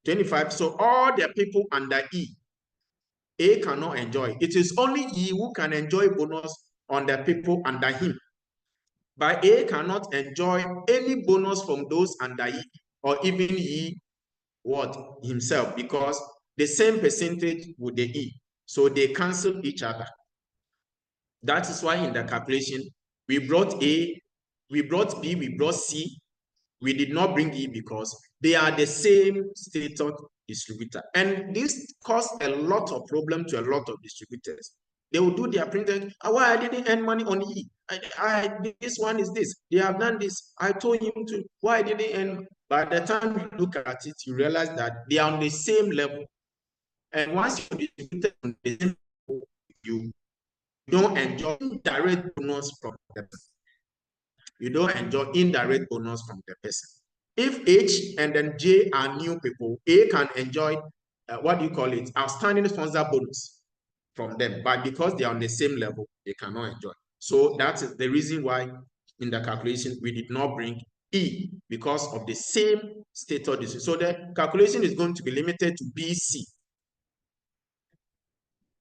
25. So all the people under E, A cannot enjoy. It is only E who can enjoy bonus on the people under him. But A cannot enjoy any bonus from those under E, or even E himself, because the same percentage with the E. So they cancel each other. That is why in the calculation, we brought A, we brought B, we brought C. We did not bring E because they are the same status distributor. And this caused a lot of problem to a lot of distributors. They will do their printing. Why I didn't earn money on E? This one is this. They have done this. I told him to. Why I didn't earn? By the time you look at it, you realize that they are on the same level. And once you distribute on the same level, you don't enjoy indirect bonus from the person. You don't enjoy indirect bonus from the person. If H and then J are new people, A can enjoy, outstanding sponsor bonus from them. But because they are on the same level, they cannot enjoy. So that is the reason why in the calculation, we did not bring E because of the same status. So the calculation is going to be limited to BC.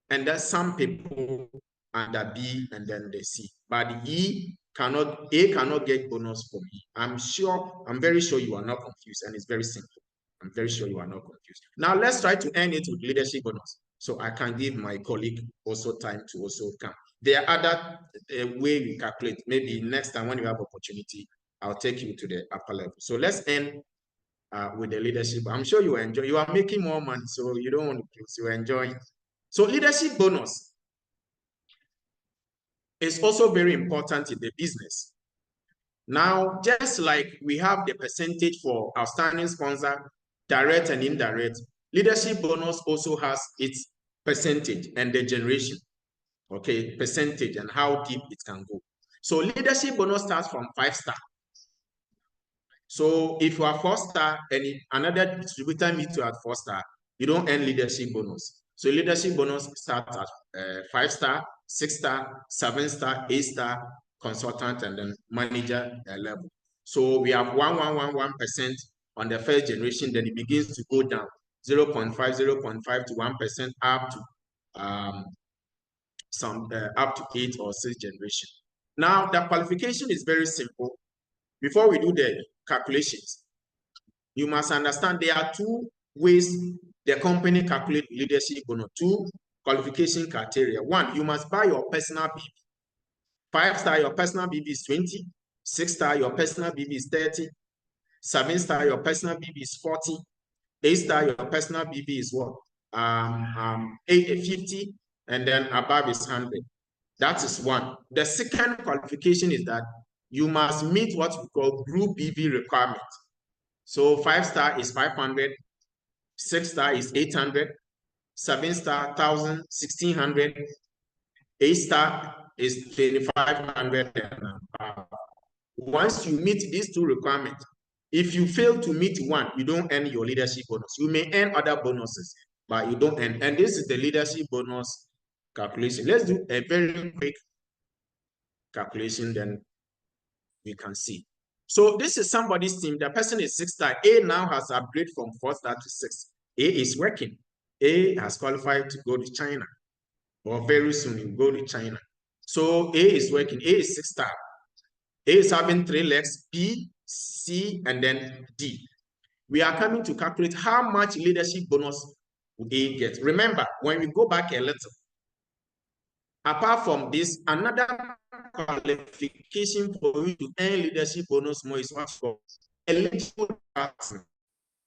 And then some people under B and then the C. But A cannot get bonus from E. I'm very sure you are not confused, and it's very simple. I'm very sure you are not confused. Now let's try to end it with leadership bonus. So I can give my colleague also time to also come. There are other way we calculate. Maybe next time when you have opportunity, I'll take you to the upper level. So let's end with the leadership. I'm sure you enjoy. You are making more money, so you don't want to close. You are enjoying. So leadership bonus is also very important in the business. Now, just like we have the percentage for outstanding sponsor, direct and indirect, leadership bonus also has its percentage and the generation, okay, percentage and how deep it can go. So leadership bonus starts from 5-star. So if you are 4-star and another distributor meets you at 4-star, you don't earn leadership bonus. So leadership bonus starts at 5-star, 6-star, 7-star, 8-star, consultant, and then manager level. So we have 1% on the first generation, then it begins to go down 0.5 to 1% up to up to 8 or 6 generation. Now the qualification is very simple. Before we do the calculations, you must understand there are 2 ways the company calculates leadership bonus, 2 qualification criteria. 1, you must buy your personal BB. 5-star, your personal BB is 20. 6-star, your personal BB is 30. 7-star, your personal BB is 40. 8-star, your personal BB is what? 50, and then above is 100. That is 1. The second qualification is that you must meet what we call group BB requirement. So 5-star is 500, 6-star is 800, 7-star 1,000, 1,600, 8-star is 2,500. Once you meet these 2 requirements, if you fail to meet one, you don't earn your leadership bonus. You may earn other bonuses, but you don't earn. And this is the leadership bonus calculation. Let's do a very quick calculation, then we can see. So this is somebody's team. The person is 6-star. A now has upgraded from 4-star to 6. A is working. A has qualified to go to China, or very soon he will go to China. So A is working. A is 6-star. A is having 3 legs, B, C, and then D. We are coming to calculate how much leadership bonus will A get. Remember, when we go back a little, apart from this, another qualification for you to earn leadership bonus more is what's called eligible department.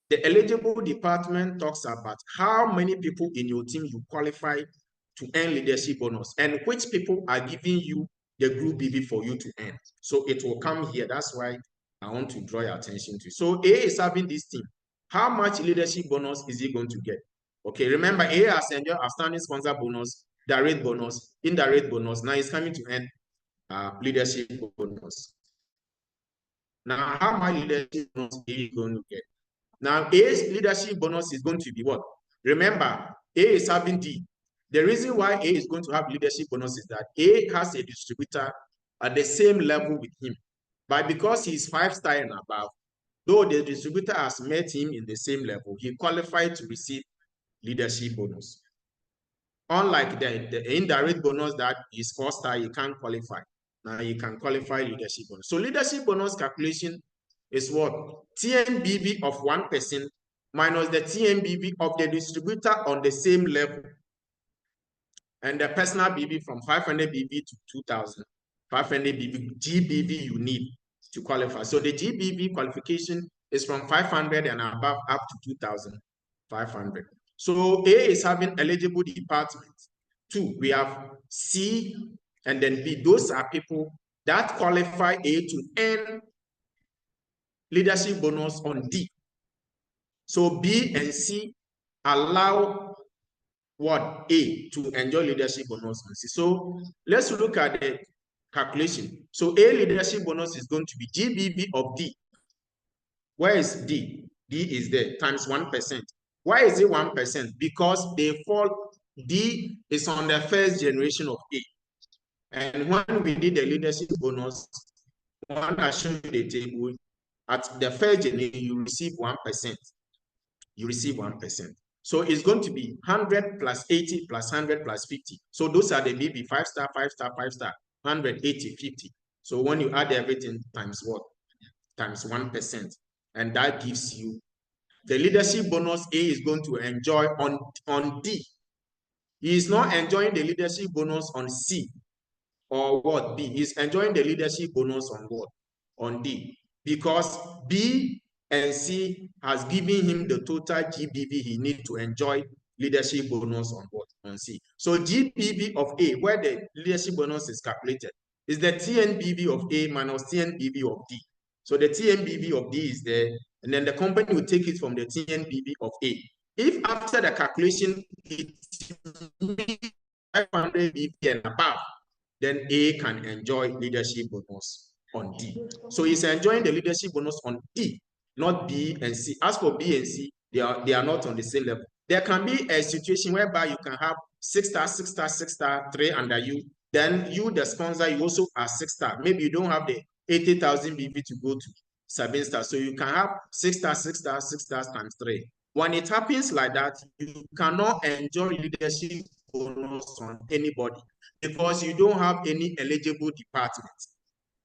The eligible department talks about how many people in your team you qualify to earn leadership bonus and which people are giving you the group BB for you to earn. So it will come here. That's why I want to draw your attention to. So A is having this team. How much leadership bonus is he going to get? Okay, remember A has enjoyed outstanding sponsor bonus, direct bonus, indirect bonus. Now he's coming to earn leadership bonus. Now, how much leadership bonus is he going to get? Now, A's leadership bonus is going to be what? Remember, A is having D. The reason why A is going to have leadership bonus is that A has a distributor at the same level with him. But because he's 5-star and above, though the distributor has met him in the same level, he qualified to receive leadership bonus. Unlike the indirect bonus that is 4-star, you can't qualify. Now you can qualify leadership bonus. So leadership bonus calculation is what? TNBV of 1% minus the TNBV of the distributor on the same level. And the personal BB from 500 BB to 2,000. 500 BB, GBV you need to qualify. So the GBV qualification is from 500 and above up to 2,500. So A is having eligible departments. 2, we have C and then B. Those are people that qualify A to earn leadership bonus on D. So B and C allow what? A to enjoy leadership bonus on C. So let's look at the calculation. So A leadership bonus is going to be GBV of D. Where is D? D is there, times 1%. Why is it 1%? Because they fall, D is on the first generation of A. And when we did the leadership bonus, when I show you the table, at the first generation, you receive 1%. You receive 1%. So it's going to be 100 plus 80 plus 100 plus 50. So those are the BB, 5-star, 5-star, 5-star, 100, 80, 50. So when you add everything times what? Times 1%. And that gives you the leadership bonus A is going to enjoy on D. He is not enjoying the leadership bonus on C or what? B. He's enjoying the leadership bonus on what? On D. Because B and C has given him the total GBV he needs to enjoy leadership bonus on what? On C. So GBV of A, where the leadership bonus is calculated, is the TNBV of A minus TNBV of D. So the TNBV of D is there, and then the company will take it from the TNBV of A. If after the calculation it's 500 BV and above, then A can enjoy leadership bonus on D. So he's enjoying the leadership bonus on D, not B and C. As for B and C, they are not on the same level. There can be a situation whereby you can have 6-star, 6-star, 6-star, 3 under you. Then you, the sponsor, you also are 6-star. Maybe you don't have the 80,000 BV to go to 7-star. So you can have 6-star, 6-star, 6-star times 3. When it happens like that, you cannot enjoy leadership bonus on anybody because you don't have any eligible departments.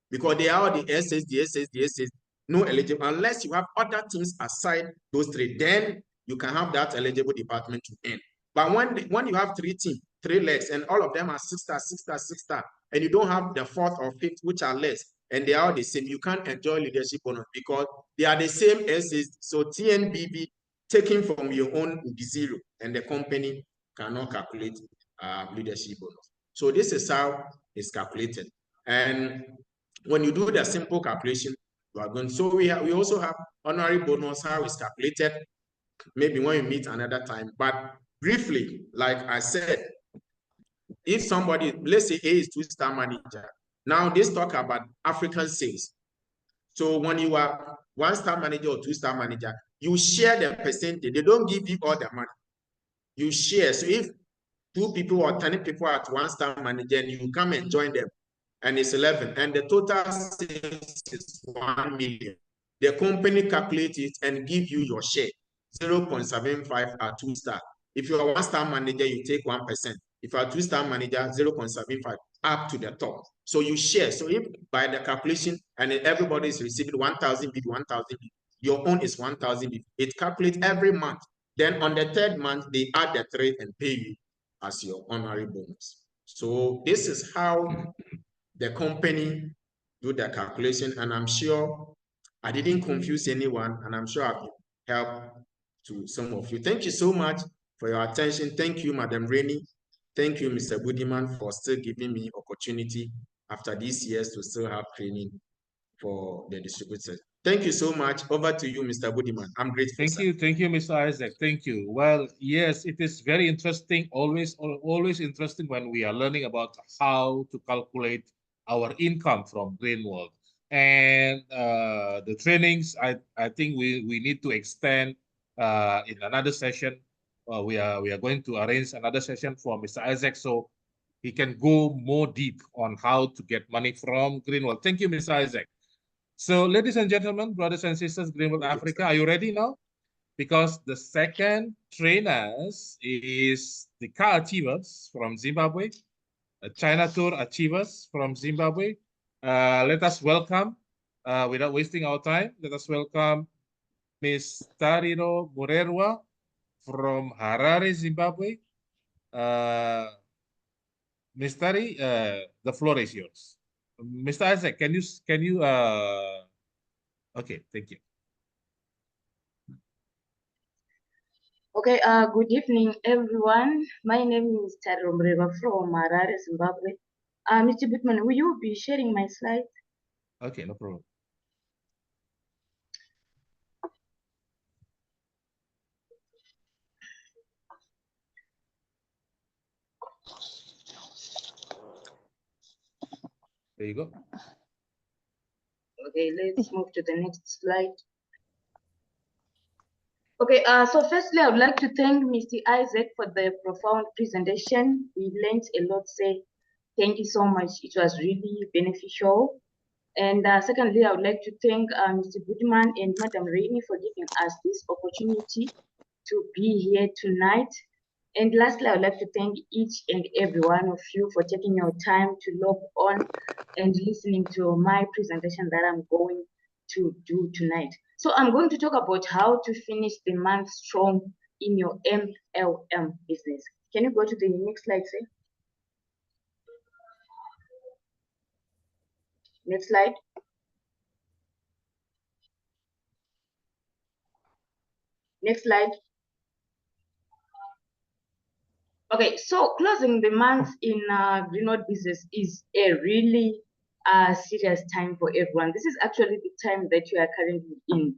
Because they are the SS, the SS, the SS, no eligible, unless you have other teams aside those 3, then you can have that eligible department to earn. But when you have 3 teams, 3 legs, and all of them are 6-star, 6-star, 6-star, and you don't have the 4th or 5th, which are less, and they are the same, you can't enjoy leadership bonus because they are the same SS. So TNBB taken from your own will be 0, and the company cannot calculate leadership bonus. So this is how it's calculated. And when you do the simple calculation, you are going. So we also have honorary bonus, how it's calculated. Maybe when we meet another time. But briefly, like I said, if somebody, let's say A is 2-star manager. Now this talk about African sales. So when you are 1-star manager or 2-star manager, you share the percentage. They don't give you all the money. You share. So if 2 people or 10 people are at 1-star manager and you come and join them, and it's 11, and the total sales is 1 million. The company calculates it and give you your share, 0.75 are 2-star. If you are 1-star manager, you take 1%. If you are 2-star manager, 0.75 up to the top. So you share. So if by the calculation and everybody is receiving 1,000 BB, 1,000 BB, your own is 1,000 BB. It calculates every month. Then on the third month, they add the trade and pay you as your honorary bonus. So this is how the company do the calculation, and I'm sure I didn't confuse anyone, and I'm sure I've helped to some of you. Thank you so much for your attention. Thank you, Madam Rainey. Thank you, Mr. Budiman, for still giving me opportunity after these years to still have training for the distributors. Thank you so much. Over to you, Mr. Budiman. I'm grateful. Thank you, Mr. Isaac. Thank you. Well, yes, it is very interesting. Always interesting when we are learning about how to calculate our income from Greenwald. And the trainings, I think we need to extend in another session. We are going to arrange another session for Mr. Isaac so he can go more deep on how to get money from Greenwald. Thank you, Mr. Isaac. So, ladies and gentlemen, brothers and sisters, Greenwald Africa, are you ready now? Because the second trainers is the car achievers from Zimbabwe, China Tour achievers from Zimbabwe. Let us welcome, without wasting our time, let us welcome Ms. Tariro Murerwa from Harare, Zimbabwe. Ms. Tari, the floor is yours. Mr. Isaac, can you, okay, thank you. Okay, good evening, everyone. My name is Tariro Murerwa from Harare, Zimbabwe. Mr. Bitman, will you be sharing my slides? Okay, no problem. There you go. Okay, let's move to the next slide. Okay, so firstly, I would like to thank Mr. Isaac for the profound presentation. We learned a lot. Say, thank you so much. It was really beneficial. And secondly, I would like to thank Mr. Goodman and Madam Rainey for giving us this opportunity to be here tonight. And lastly, I would like to thank each and every one of you for taking your time to log on and listening to my presentation that I'm going to do tonight. So I'm going to talk about how to finish the month strong in your MLM business. Can you go to the next slide, sir? Next slide. Next slide. Okay, so closing the month in Greenwald business is a really serious time for everyone. This is actually the time that you are currently in.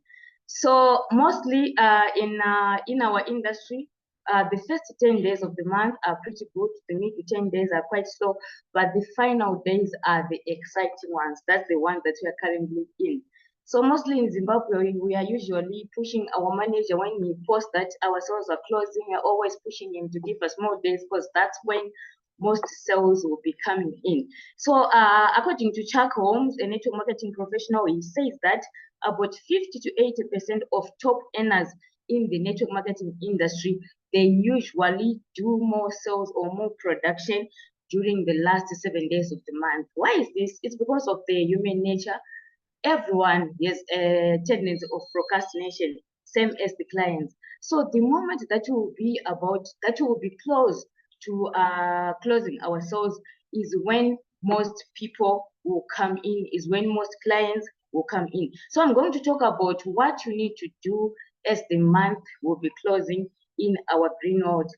So mostly in our industry, the first 10 days of the month are pretty good. The mid to 10 days are quite slow, but the final days are the exciting ones. That's the one that we are currently in. So mostly in Zimbabwe, we are usually pushing our manager when we post that our sales are closing. We are always pushing him to give us more days because that's when most sales will be coming in. So according to Chuck Holmes, a network marketing professional, he says that about 50 to 80% of top earners in the network marketing industry, they usually do more sales or more production during the last 7 days of the month. Why is this? It's because of the human nature. Everyone has a tendency of procrastination, same as the clients. So the moment that you will be close to closing our sales is when most people will come in, is when most clients will come in. So I'm going to talk about what you need to do as the month will be closing in our Greenwald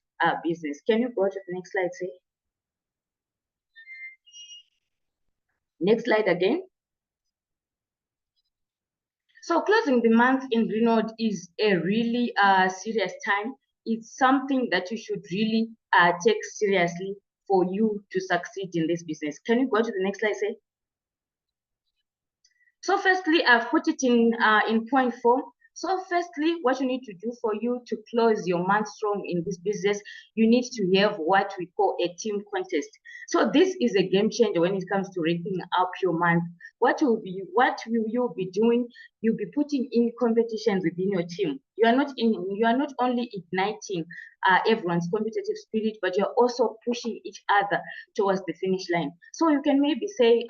business. Can you go to the next slide, say? Next slide again. So closing the month in Greenwald is a really serious time. It's something that you should really take seriously for you to succeed in this business. Can you go to the next slide, say? So firstly, I've put it in point 4. So firstly, what you need to do for you to close your month strong in this business, you need to have what we call a team contest. So this is a game changer when it comes to ramping up your month. What will you be doing? You'll be putting in competitions within your team. You are not only igniting everyone's competitive spirit, but you're also pushing each other towards the finish line. So you can maybe say,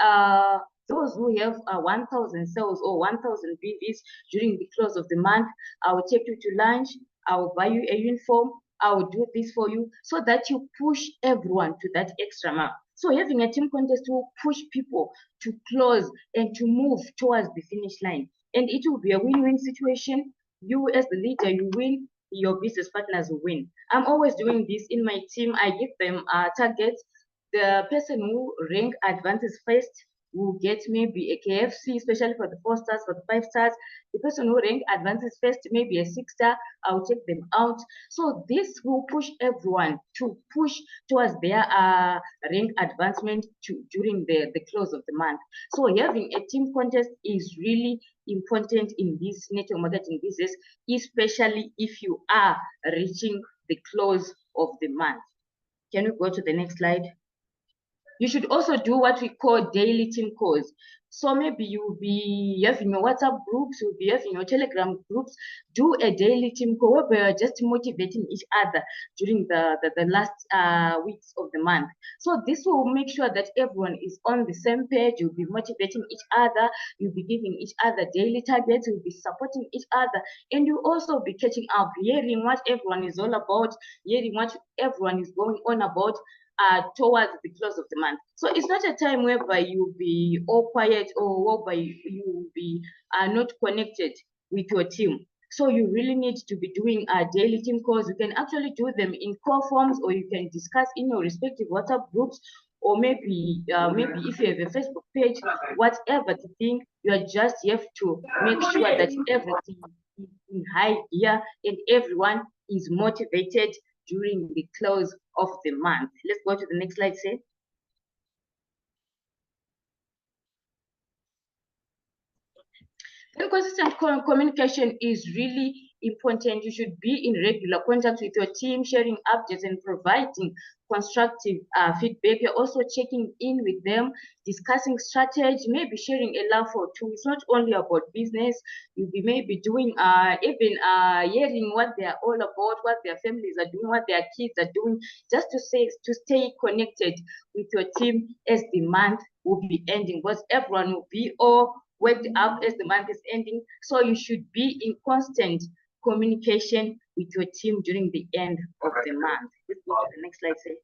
those who have 1,000 sales or 1,000 BVs during the close of the month, I will take you to lunch, I will buy you a uniform, I will do this for you, so that you push everyone to that extra mark. So having a team contest will push people to close and to move towards the finish line. And it will be a win-win situation. You as the leader, you win, your business partners will win. I'm always doing this in my team. I give them targets. The person who rank advances first will get maybe a KFC, especially for the 4 stars, for the 5 stars. The person who rank advances first, maybe a 6 star, I'll take them out. So this will push everyone to push towards their rank advancement during the close of the month. So having a team contest is really important in this network marketing business, especially if you are reaching the close of the month. Can we go to the next slide? You should also do what we call daily team calls. So maybe you'll be having your WhatsApp groups, you'll be having your Telegram groups, do a daily team call where we are just motivating each other during the last weeks of the month. So this will make sure that everyone is on the same page. You'll be motivating each other, you'll be giving each other daily targets, you'll be supporting each other, and you'll also be catching up, hearing what everyone is all about, hearing what everyone is going on about, towards the close of the month. So it's not a time whereby you'll be all quiet or whereby you will be not connected with your team. So you really need to be doing daily team calls. You can actually do them in call forms, or you can discuss in your respective WhatsApp groups, or maybe if you have a Facebook page, whatever the thing, you just have to make sure that everything is in high gear and everyone is motivated during the close of the month. Let's go to the next slide, say. Then consistent communication is really important. You should be in regular contact with your team, sharing updates and providing constructive feedback. You're also checking in with them, discussing strategy, maybe sharing a laugh or two. It's not only about business. You'll be maybe doing even hearing what they are all about, what their families are doing, what their kids are doing, just to stay connected with your team as the month will be ending, because everyone will be all worked up as the month is ending. So you should be in constant communication with your team during the end of the month. Let's go to the next slide, say.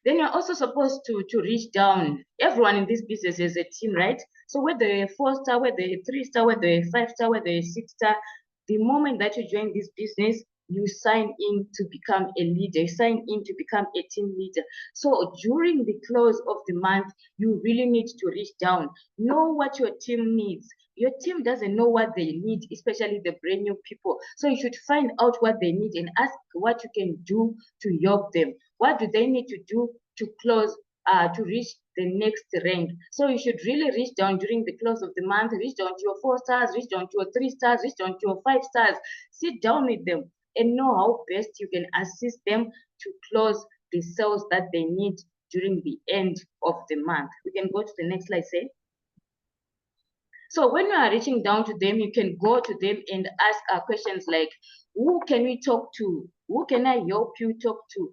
Then you're also supposed to reach down. Everyone in this business is a team, right? So whether you're a 4-star, whether you're a 3-star, whether you're a 5-star, whether you're a 6-star, the moment that you join this business, you sign in to become a leader, you sign in to become a team leader. So during the close of the month, you really need to reach down, know what your team needs. Your team doesn't know what they need, especially the brand new people. So you should find out what they need and ask what you can do to help them. What do they need to do to close, to reach the next rank? So you should really reach down during the close of the month, reach down to your 4 stars, reach down to your 3 stars, reach down to your 5 stars, sit down with them and know how best you can assist them to close the sales that they need during the end of the month. We can go to the next slide, say. So when you are reaching down to them, you can go to them and ask questions like, who can we talk to? Who can I help you talk to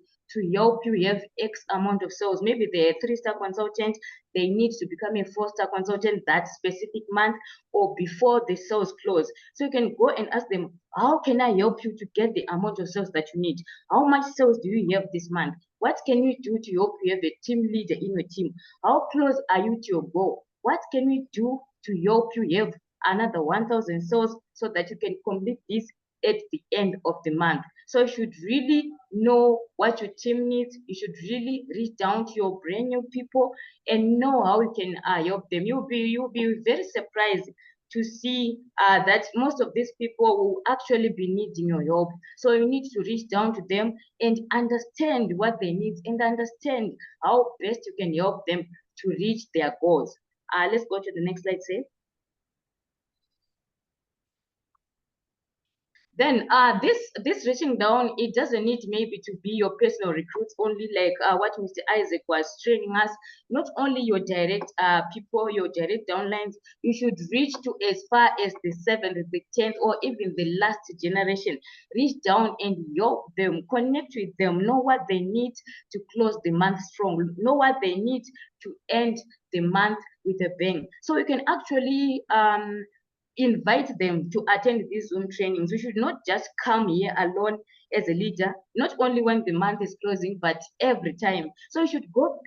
help you have X amount of sales? Maybe they're a 3-star consultant, they need to become a 4-star consultant that specific month or before the sales close. So you can go and ask them, how can I help you to get the amount of sales that you need? How much sales do you have this month? What can you do to help you have a team leader in your team? How close are you to your goal? What can we do to help you have another 1,000 sales so that you can complete this at the end of the month? So you should really know what your team needs. You should really reach down to your brand new people and know how you can help them. You'll be very surprised to see that most of these people will actually be needing your help. So you need to reach down to them and understand what they need and understand how best you can help them to reach their goals. Let's go to the next slide, say. Then this reaching down, it doesn't need maybe to be your personal recruits only, like what Mr. Isaac was training us. Not only your direct people, your direct downlines, you should reach to as far as the 7th, the 10th, or even the last generation. Reach down and help them, connect with them, know what they need to close the month strong, know what they need to end the month with a bang. So you can actually invite them to attend these Zoom trainings. We should not just come here alone as a leader, not only when the month is closing, but every time. So you should go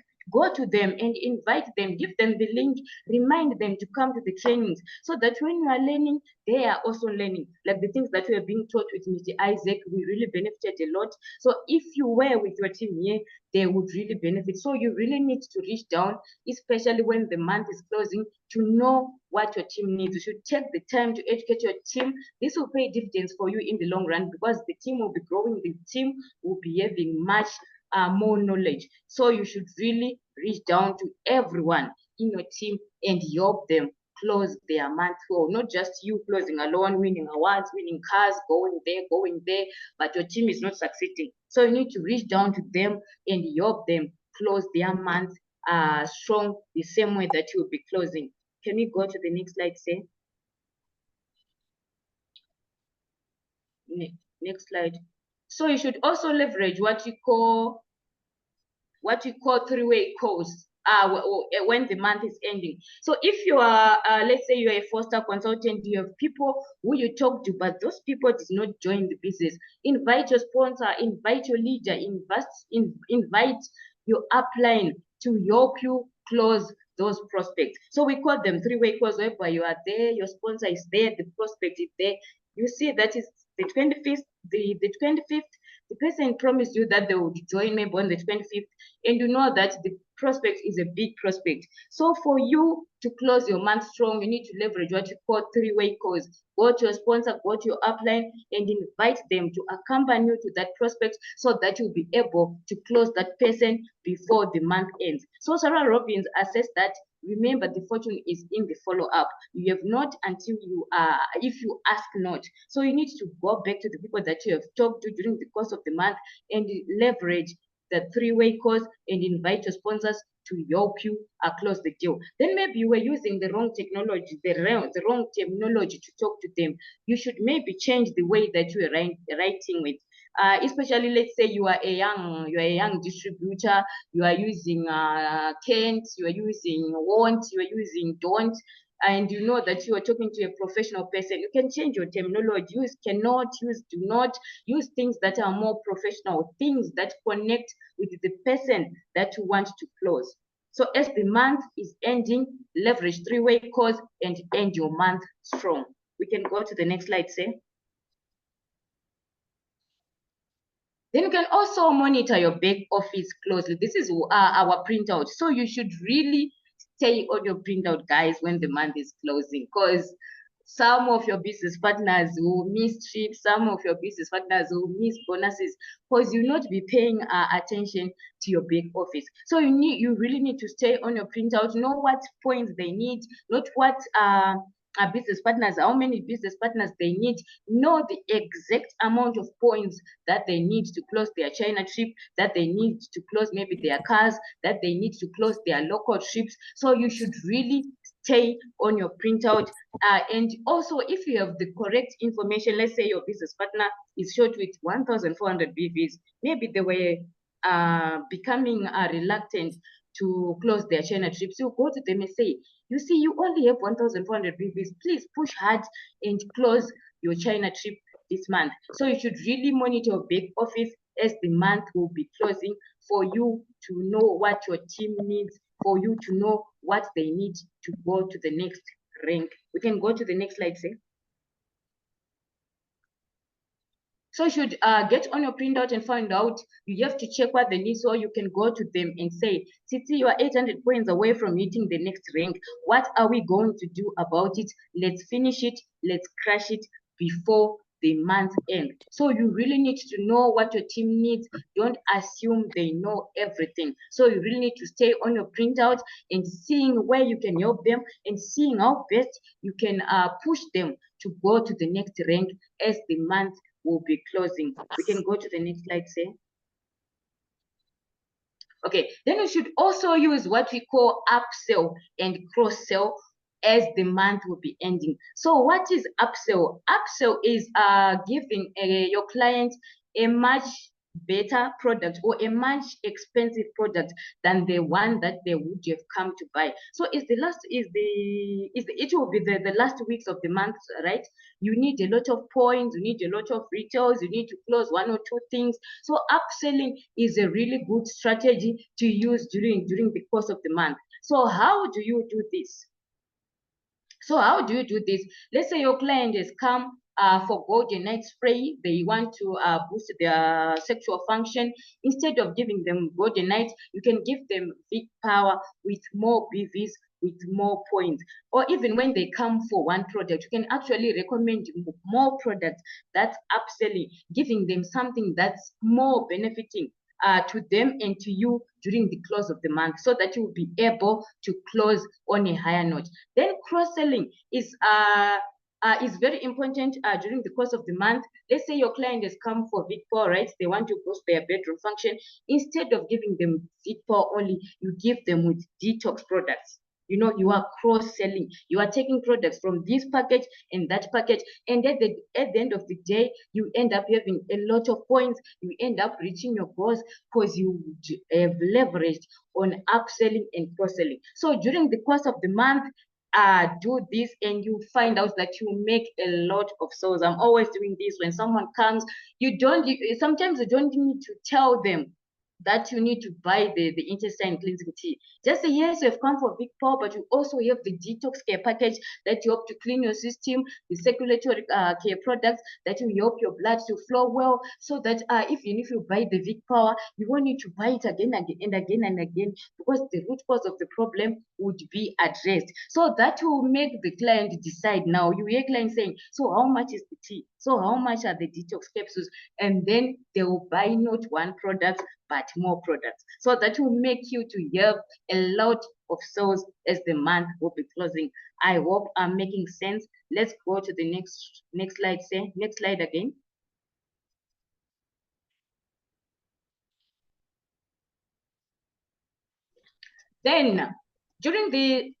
to them and invite them, give them the link, remind them to come to the trainings, so that when you are learning, they are also learning. Like the things that we are being taught with Mr. Isaac, we really benefited a lot. So if you were with your team here, they would really benefit. So you really need to reach down, especially when the month is closing, to know what your team needs. You should take the time to educate your team. This will pay dividends for you in the long run, because the team will be growing, the team will be having much more knowledge. So you should really reach down to everyone in your team and help them close their month flow. Not just you closing alone, winning awards, winning cars, going there, but your team is not succeeding. So you need to reach down to them and help them close their month strong, the same way that you'll be closing. Can we go to the next slide, say? Next slide. So you should also leverage what you call three-way calls when the month is ending. So if you are, let's say you are a foster consultant, you have people who you talk to, but those people did not join the business. Invite your sponsor, invite your leader, invite your upline to help you close those prospects. So we call them three-way calls, whereby you are there, your sponsor is there, the prospect is there. You see that is the 25th, the 25th, the person promised you that they would join maybe on the 25th, and you know that the prospect is a big prospect. So for you to close your month strong, you need to leverage what you call three-way calls. Go to your sponsor, go to your upline, and invite them to accompany you to that prospect, so that you'll be able to close that person before the month ends. So Sarah Robbins assessed that, remember, the fortune is in the follow-up. You have not until you if you ask not. So you need to go back to the people that you have talked to during the course of the month and leverage the three-way calls and invite your sponsors to help you close the deal. Then maybe you were using the wrong technology, the wrong terminology to talk to them. You should maybe change the way that you are writing with. Especially, let's say you are a young distributor, you are using can't, you are using won't, you are using don't, and you know that you are talking to a professional person. You can change your terminology. Use cannot, use do not, use things that are more professional, things that connect with the person that you want to close. So as the month is ending, leverage three-way calls and end your month strong. We can go to the next slide, say. Then you can also monitor your back office closely. This is our printout. So you should really stay on your printout, guys, when the month is closing, because some of your business partners will miss trips, some of your business partners will miss bonuses, because you not be paying attention to your back office. So you really need to stay on your printout, know what points they need, not what business partners, how many business partners they need, know the exact amount of points that they need to close their China trip, that they need to close maybe their cars, that they need to close their local trips. So you should really stay on your printout. And also, if you have the correct information, let's say your business partner is short with 1,400 BVs, maybe they were becoming reluctant to close their China trips. You go to them and say, you see, you only have 1,400 BVs. Please push hard and close your China trip this month. So you should really monitor your back office as the month will be closing, for you to know what your team needs, for you to know what they need to go to the next rank. We can go to the next slide, say. So you should get on your printout and find out, you have to check what they need, so you can go to them and say, Titi, you are 800 points away from hitting the next rank. What are we going to do about it? Let's finish it. Let's crush it before the month end. So you really need to know what your team needs. Don't assume they know everything. So you really need to stay on your printout and seeing where you can help them and seeing how best you can push them to go to the next rank as the month will be closing. We can go to the next slide, say. Okay, then you should also use what we call upsell and cross-sell as the month will be ending. So what is upsell? Upsell is giving your client a much better product or a much expensive product than the one that they would have come to buy. So it will be the last weeks of the month, right? You need a lot of points, you need a lot of retails, you need to close one or two things. So upselling is a really good strategy to use during the course of the month. So how do you do this? Let's say your client has come for golden night spray. They want to boost their sexual function. Instead of giving them golden night, you can give them big power with more BVs, with more points. Or even when they come for one product, you can actually recommend more products. That's upselling, giving them something that's more benefiting to them and to you during the close of the month, so that you will be able to close on a higher note. Then cross-selling is very important during the course of the month. Let's say your client has come for Victor, right? They want to boost their bedroom function. Instead of giving them Victor only, you give them with detox products. You know, you are cross-selling. You are taking products from this package and that package, and at the end of the day, you end up having a lot of points. You end up reaching your goals because you have leveraged on upselling and cross-selling. So during the course of the month, do this and you find out that you make a lot of sales. I'm always doing this. When someone comes, sometimes you don't need to tell them that you need to buy the intestine cleansing tea. Just say, yes, you have come for big power, but you also have the detox care package that you help to clean your system, the circulatory care products that will help your blood to flow well, so that even if you buy the Vic Power, you won't need to buy it again and again and again, because the root cause of the problem would be addressed. So that will make the client decide. Now you hear client saying, so how much is the tea? So how much are the detox capsules? And then they will buy not one product, but more products. So that will make you to have a lot of sales as the month will be closing. I hope I'm making sense. Let's go to the next slide. Say next slide again. Then during the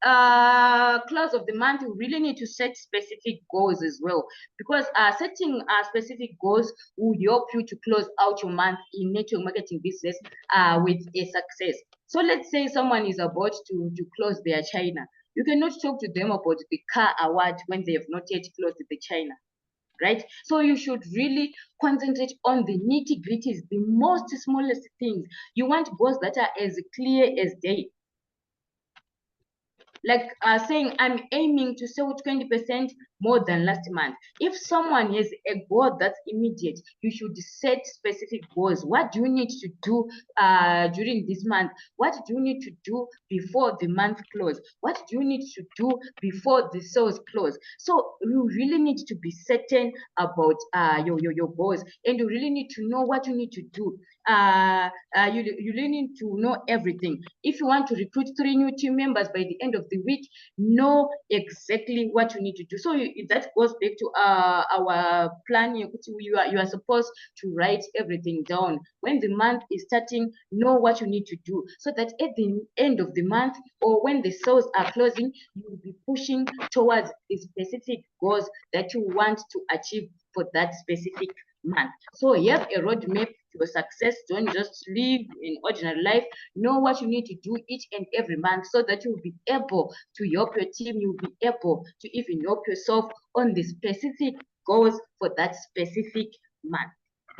close of the month, you really need to set specific goals as well, because setting specific goals will help you to close out your month in network marketing business with a success. So let's say someone is about to close their China. You cannot talk to them about the car award when they have not yet closed the China, right? So you should really concentrate on the nitty-gritties, the most smallest things. You want goals that are as clear as day. Like saying, I'm aiming to sell 20% more than last month. If someone has a goal that's immediate, you should set specific goals. What do you need to do during this month? What do you need to do before the month close? What do you need to do before the sales close? So you really need to be certain about your goals, and you really need to know what you need to do. You really need to know everything. If you want to recruit 3 new team members by the end of the week, know exactly what you need to do. So that goes back to our planning. You are supposed to write everything down. When the month is starting, know what you need to do, so that at the end of the month or when the sales are closing, you will be pushing towards the specific goals that you want to achieve for that specific month. So you have a roadmap to your success. Don't just live in ordinary life. Know what you need to do each and every month, so that you will be able to help your team. You will be able to even help yourself on the specific goals for that specific month.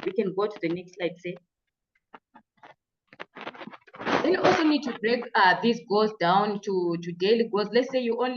We can go to the next slide, say. Then you also need to break these goals down to daily goals. Let's say you are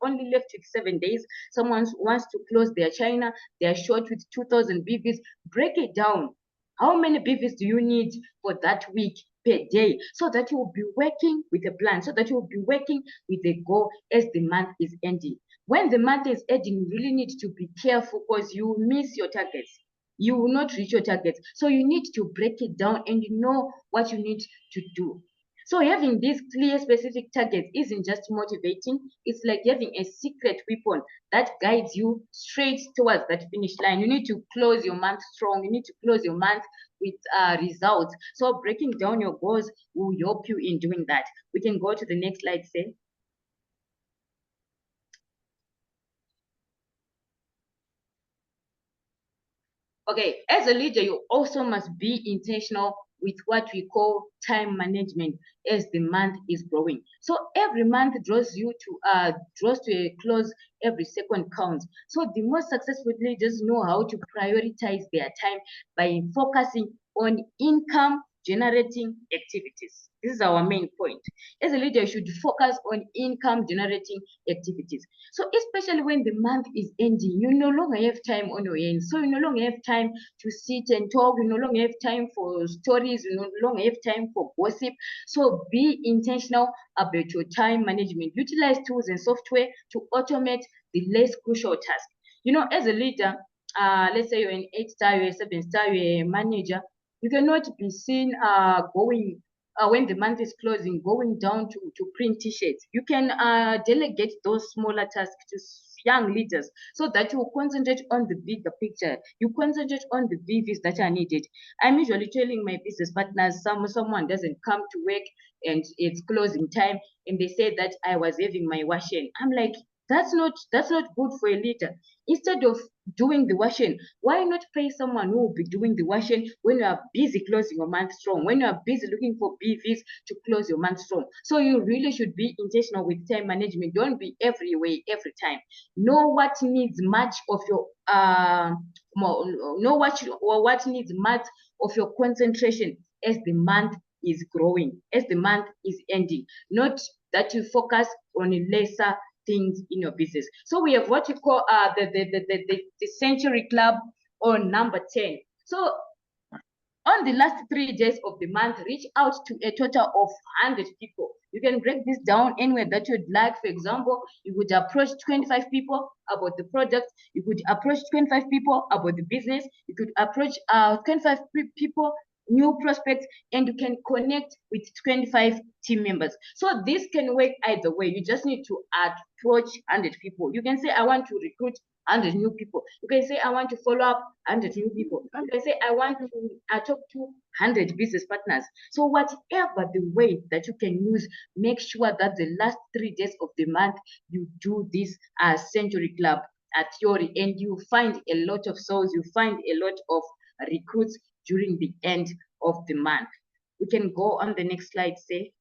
only left with 7 days. Someone wants to close their China. They are short with 2,000 BVs. Break it down. How many BVs do you need for that week per day, so that you will be working with a plan, so that you will be working with a goal as the month is ending. when the month is ending, you really need to be careful because you will miss your targets. You will not reach your targets. So you need to break it down and you know what you need to do. So having these clear, specific targets isn't just motivating. It's like having a secret weapon that guides you straight towards that finish line. You need to close your month strong. You need to close your month with results. So breaking down your goals will help you in doing that. We can go to the next slide, say. Okay, as a leader, you also must be intentional with what we call time management as the month is growing. So every month draws to a close, every second counts. So the most successful leaders know how to prioritize their time by focusing on income generating activities. This is our main point. As a leader, you should focus on income generating activities. So especially when the month is ending, you no longer have time on your hands. So you no longer have time to sit and talk. You no longer have time for stories. You no longer have time for gossip. So be intentional about your time management. Utilize tools and software to automate the less crucial tasks. You know, as a leader, let's say you're an 8-star, you're a 7-star, you're a manager, you cannot be seen going when the month is closing, going down to print t-shirts. You can delegate those smaller tasks to young leaders so that you concentrate on the bigger picture. You concentrate on the VVs that are needed. I'm usually telling my business partners, someone doesn't come to work and it's closing time and they say that I was having my washing. I'm like, that's not good for a leader. Instead of doing the washing, why not pay someone who will be doing the washing when you are busy closing your month strong, when you are busy looking for BVs to close your month strong? So you really should be intentional with time management. Don't be everywhere every time. Know what needs much of your what needs much of your concentration as the month is growing, as the month is ending. Not that you focus on lesser things in your business. So we have what we call the Century Club on number 10. So on the last 3 days of the month, reach out to a total of 100 people. You can break this down anywhere that you'd like. For example, you could approach 25 people about the product. You could approach 25 people about the business. You could approach 25 people, new prospects, and you can connect with 25 team members. So this can work either way. You just need to approach 100 people. You can say, I want to recruit 100 new people. You can say, I want to follow up 100 new people. You can say, I want to talk to 100 business partners. So whatever the way that you can use, make sure that the last 3 days of the month, you do this Century Club at your end. You find a lot of souls. You find a lot of recruits during the end of the month. We can go on the next slide, say.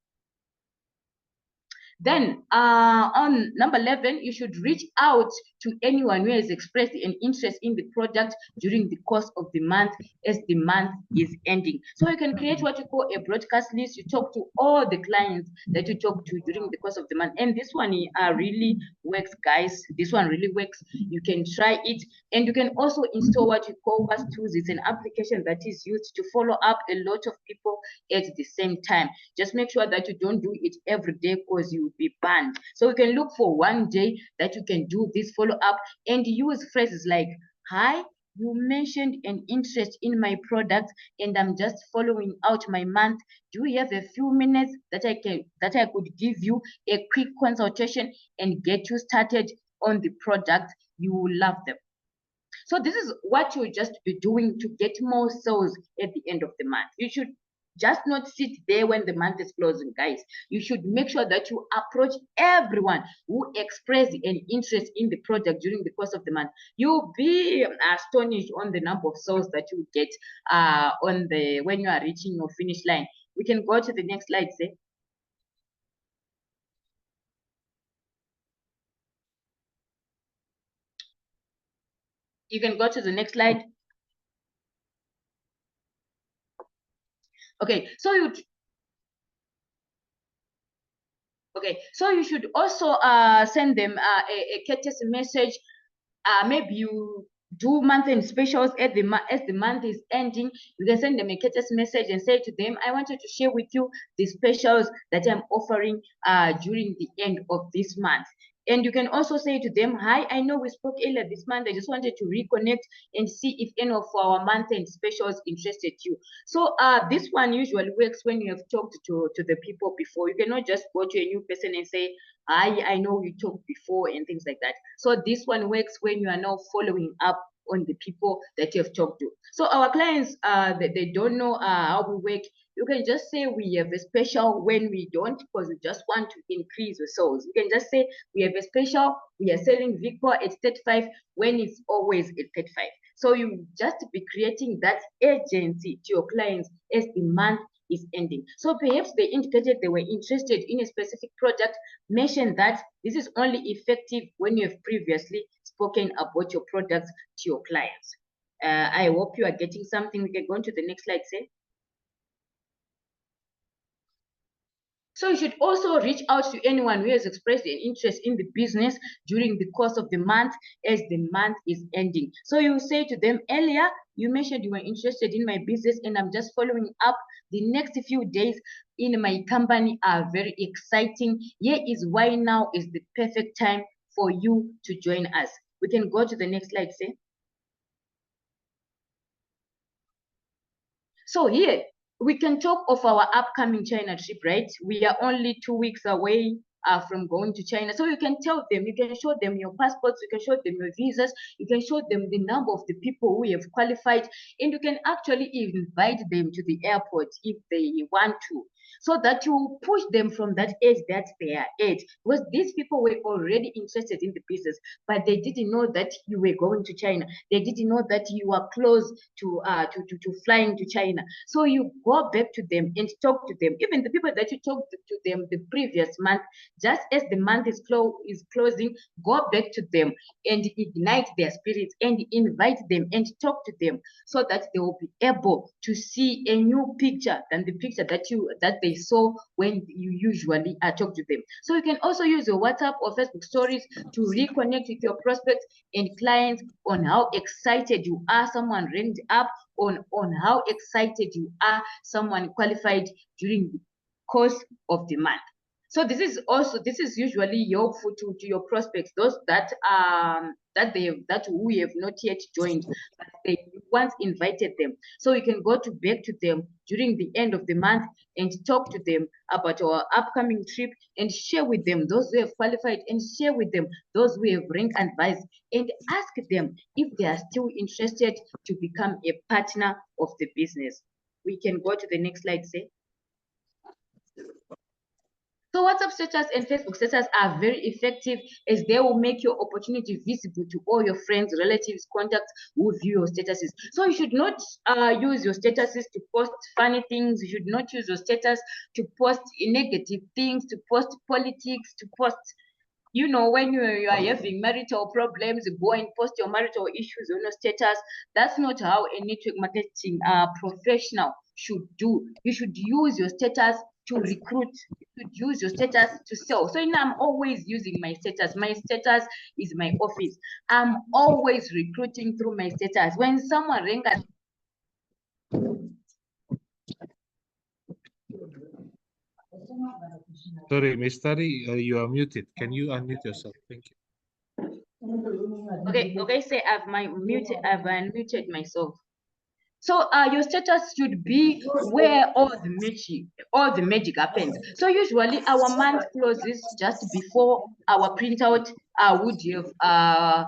Then on number 11, you should reach out to anyone who has expressed an interest in the product during the course of the month as the month is ending. So you can create what you call a broadcast list. You talk to all the clients that you talk to during the course of the month. And this one really works, guys. This one really works. You can try it. And you can also install what you call WAS tools. It's an application that is used to follow up a lot of people at the same time. Just make sure that you don't do it every day because you will be banned. So you can look for one day that you can do this follow-up and use phrases like, hi, you mentioned an interest in my product and I'm just following out my month. Do you have a few minutes that I could give you a quick consultation and get you started on the product? You will love them. So this is what you'll just be doing to get more sales at the end of the month. You should just not sit there when the month is closing, guys. You should make sure that you approach everyone who expressed an interest in the product during the course of the month. You'll be astonished on the number of sales that you get when you are reaching your finish line. We can go to the next slide, say. You can go to the next slide. Okay, so you should also send them a courtesy message. Maybe you do month-end specials as the month is ending. You can send them a courtesy message and say to them, I wanted to share with you the specials that I'm offering during the end of this month. And you can also say to them, hi, I know we spoke earlier this month. I just wanted to reconnect and see if any of our month-end specials interested you. So this one usually works when you have talked to the people before. You cannot just go to a new person and say, hi, I know we talked before and things like that. So this one works when you are now following up on the people that you have talked to. So our clients, they don't know how we work. You can just say we have a special when we don't, because we just want to increase the sales. You can just say we have a special, we are selling Vicor at 35 when it's always at 35. So you just be creating that urgency to your clients as the month is ending. So perhaps they indicated they were interested in a specific product. Mention that this is only effective when you have previously spoken about your products to your clients. I hope you are getting something. We can go on to the next slide, say. So you should also reach out to anyone who has expressed an interest in the business during the course of the month as the month is ending. So you say to them, earlier, you mentioned you were interested in my business and I'm just following up. The next few days in my company are very exciting. Here is why now is the perfect time for you to join us. We can go to the next slide, say. So here, we can talk of our upcoming China trip, right? We are only 2 weeks away from going to China. So you can tell them, you can show them your passports, you can show them your visas, you can show them the number of the people who have qualified, and you can actually invite them to the airport if they want to, so that you push them from that age that they are at. Because these people were already interested in the business, but they didn't know that you were going to China. They didn't know that you were close to flying to China. So you go back to them and talk to them. Even the people that you talked to them the previous month, just as the month is closing, go back to them and ignite their spirits and invite them and talk to them, so that they will be able to see a new picture than the picture that they saw when you usually talk to them. So you can also use your WhatsApp or Facebook stories to reconnect with your prospects and clients on how excited you are someone ranked up, on how excited you are someone qualified during the course of the month. So this is usually helpful to your prospects, those that we have not yet joined, but they once invited them. So you can go back to them during the end of the month and talk to them about our upcoming trip and share with them those who have qualified and share with them those who have rank advised, and ask them if they are still interested to become a partner of the business. We can go to the next slide, say. So WhatsApp status and Facebook status are very effective, as they will make your opportunity visible to all your friends, relatives, contacts who view your statuses. So you should not use your statuses to post funny things. You should not use your status to post negative things, to post politics, to post, you know, when you are having marital problems, go and post your marital issues on your status. That's not how a network marketing professional should do. You should use your status to recruit. You should use your status to sell. So I'm always using my status. My status is my office. I'm always recruiting through my status. When someone rings us, Sorry, Ms. Tari, you are muted. Can you unmute yourself? Thank you. Okay, say I've unmuted myself. So your status should be where all the magic happens. So usually our month closes just before our printout would have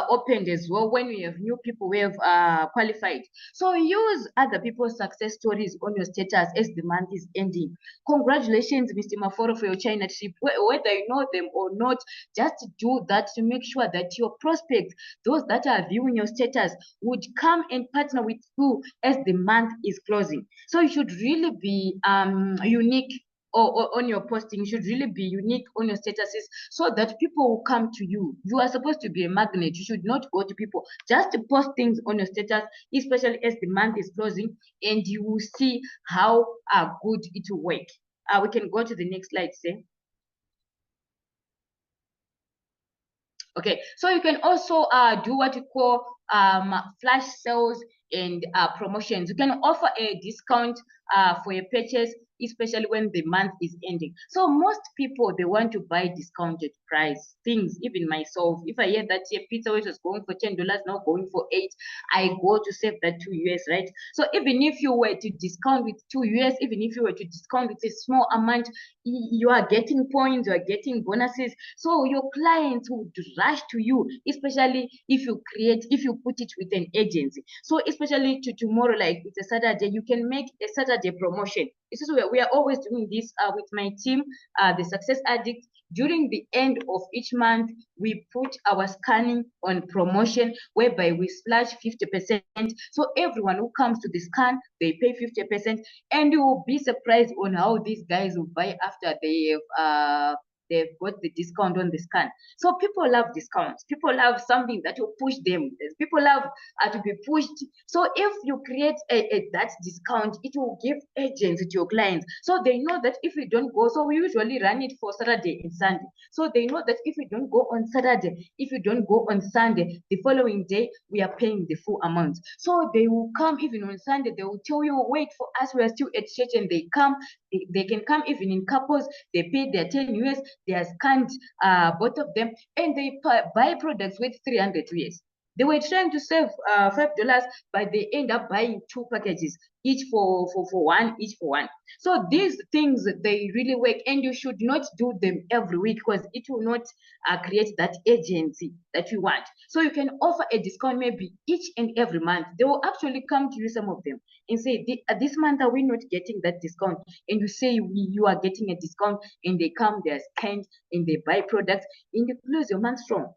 opened as well, when we have new people we have qualified. So use other people's success stories on your status as the month is ending. Congratulations, Mr. Maforo, for your China trip. Whether you know them or not, just do that to make sure that your prospects, those that are viewing your status, would come and partner with you as the month is closing. So you should really be unique, or on your posting. You should really be unique on your statuses, so that people will come to you. You are supposed to be a magnet. You should not go to people. Just post things on your status, especially as the month is closing, and you will see how good it will work. We can go to the next slide, say. Okay, so you can also do what you call flash sales and promotions. You can offer a discount for a purchase, especially when the month is ending. So most people, they want to buy discounted price things. Even myself, if I hear that a pizza which was going for $10 now going for 8, I go to save that $2, right? So even if you were to discount with $2, even if you were to discount with a small amount, you are getting points, you are getting bonuses. So your clients would rush to you, especially if you put it with an agency. So especially to tomorrow, like it's a Saturday, you can make a Saturday promotion. This is where we are always doing this with my team, the Success Addict. During the end of each month, we put our scanning on promotion, whereby we splash 50%. So everyone who comes to the scan, they pay 50%, and you will be surprised on how these guys will buy after they've got the discount on the scan. So people love discounts. People love something that will push them. People love to be pushed. So if you create that discount, it will give agents to your clients. So they know that if you don't go, so we usually run it for Saturday and Sunday. So they know that if you don't go on Saturday, if you don't go on Sunday, the following day, we are paying the full amount. So they will come even on Sunday. They will tell you, wait for us, we are still at church, and they come. They can come even in couples. They pay their $10, they are scanned, both of them, and they buy products with 300 US. They were trying to save $5, but they end up buying 2 packages, each for one, each for one. So these things, they really work, and you should not do them every week, because it will not create that agency that you want. So you can offer a discount maybe each and every month. They will actually come to you, some of them, and say, this month are we not getting that discount? And you say you are getting a discount, and they come, they are scanned, and they buy products, and you close your month strong.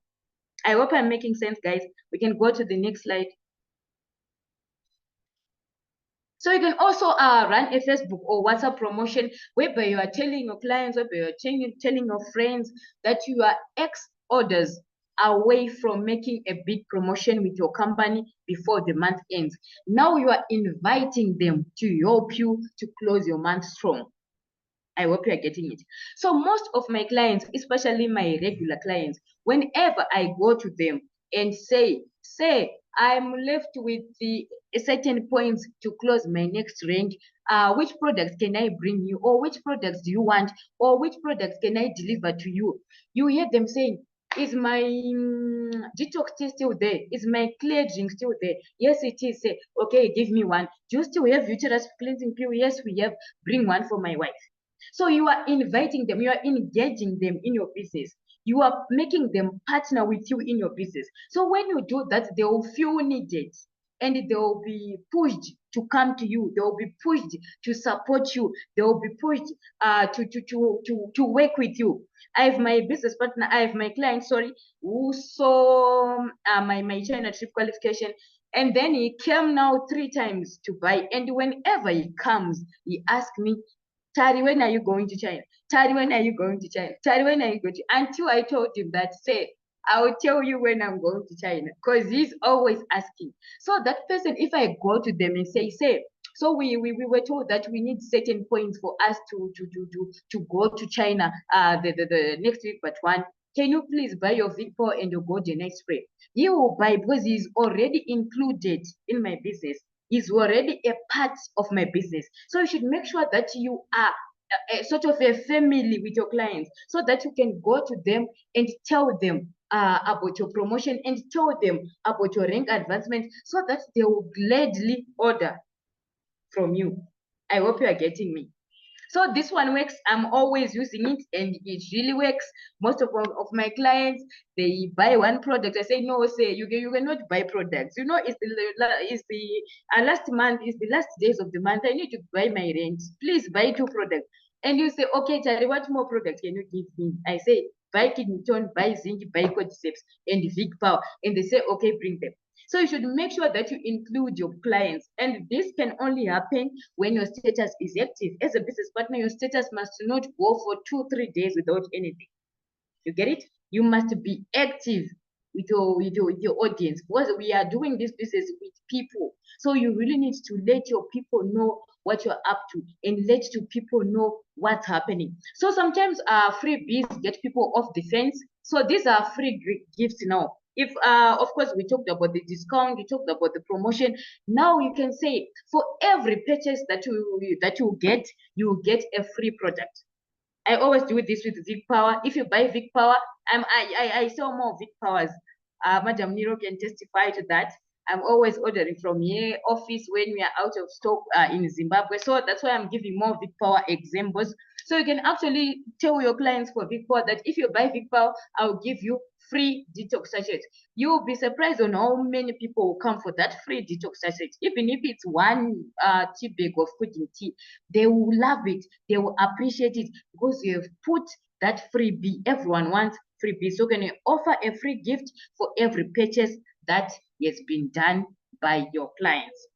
I hope I'm making sense, guys. We can go to the next slide. So you can also run a Facebook or WhatsApp promotion, whereby you are telling your clients, whereby you are telling your friends that you are X orders away from making a big promotion with your company before the month ends. Now you are inviting them to help you to close your month strong. I hope you are getting it. So most of my clients, especially my regular clients, whenever I go to them and say, I'm left with the certain points to close my next range, which products can I bring you, or which products do you want, or which products can I deliver to you? You hear them saying, is my detox tea still there? Is my clear drink still there? Yes, it is. Say, okay, give me one. Do you still have uterus cleansing pill? Yes, we have. Bring one for my wife. So you are inviting them, you are engaging them in your business. You are making them partner with you in your business. So when you do that, they will feel needed, and they will be pushed to come to you. They will be pushed to support you. They will be pushed to work with you. I have my business partner, I have my client, who saw my China trip qualification. And then he came now 3 times to buy. And whenever he comes, he asks me, Tari, when are you going to China? Tari, when are you going to China? Tari, when are you going to? Until I told him that, say, I will tell you when I'm going to China, because he's always asking. So that person, if I go to them and say, so we were told that we need certain points for us to go to China the next week, but one. Can you please buy your Victor and your golden night spray? He will buy, because he's already included in my business. Is already a part of my business. So you should make sure that you are sort of a family with your clients, so that you can go to them and tell them about your promotion, and tell them about your rank advancement, so that they will gladly order from you. I hope you are getting me. So this one works. I'm always using it, and it really works. Most of my clients, they buy one product. I say, no, you cannot buy products. You know, it's the last month, is the last days of the month. I need to buy my rent. Please buy 2 products. And you say, okay, Charlie, what more products can you give me? I say, buy kidney stone, buy zinc, buy cordyceps, and Vic Power. And they say, okay, bring them. So you should make sure that you include your clients. And this can only happen when your status is active. As a business partner, your status must not go for 2-3 days without anything. You get it? You must be active with your audience, because we are doing this business with people. So you really need to let your people know what you're up to, and let your people know what's happening. So sometimes freebies get people off the fence. So these are free gifts now. If of course we talked about the discount, we talked about the promotion. Now you can say for every purchase that you get, you get a free product. I always do this with Vic Power. If you buy Vic Power, I sell more Vic Powers. Madam Nero can testify to that. I'm always ordering from here office when we are out of stock in Zimbabwe. So that's why I'm giving more Vic Power examples. So you can actually tell your clients for Vic Power that if you buy Vic Power, I'll give you free detox sachet. You'll be surprised on how many people will come for that free detox sachet. Even if it's one tea bag of cooking tea, they will love it. They will appreciate it because you have put that freebie. Everyone wants freebie. So can you offer a free gift for every purchase that has been done by your clients?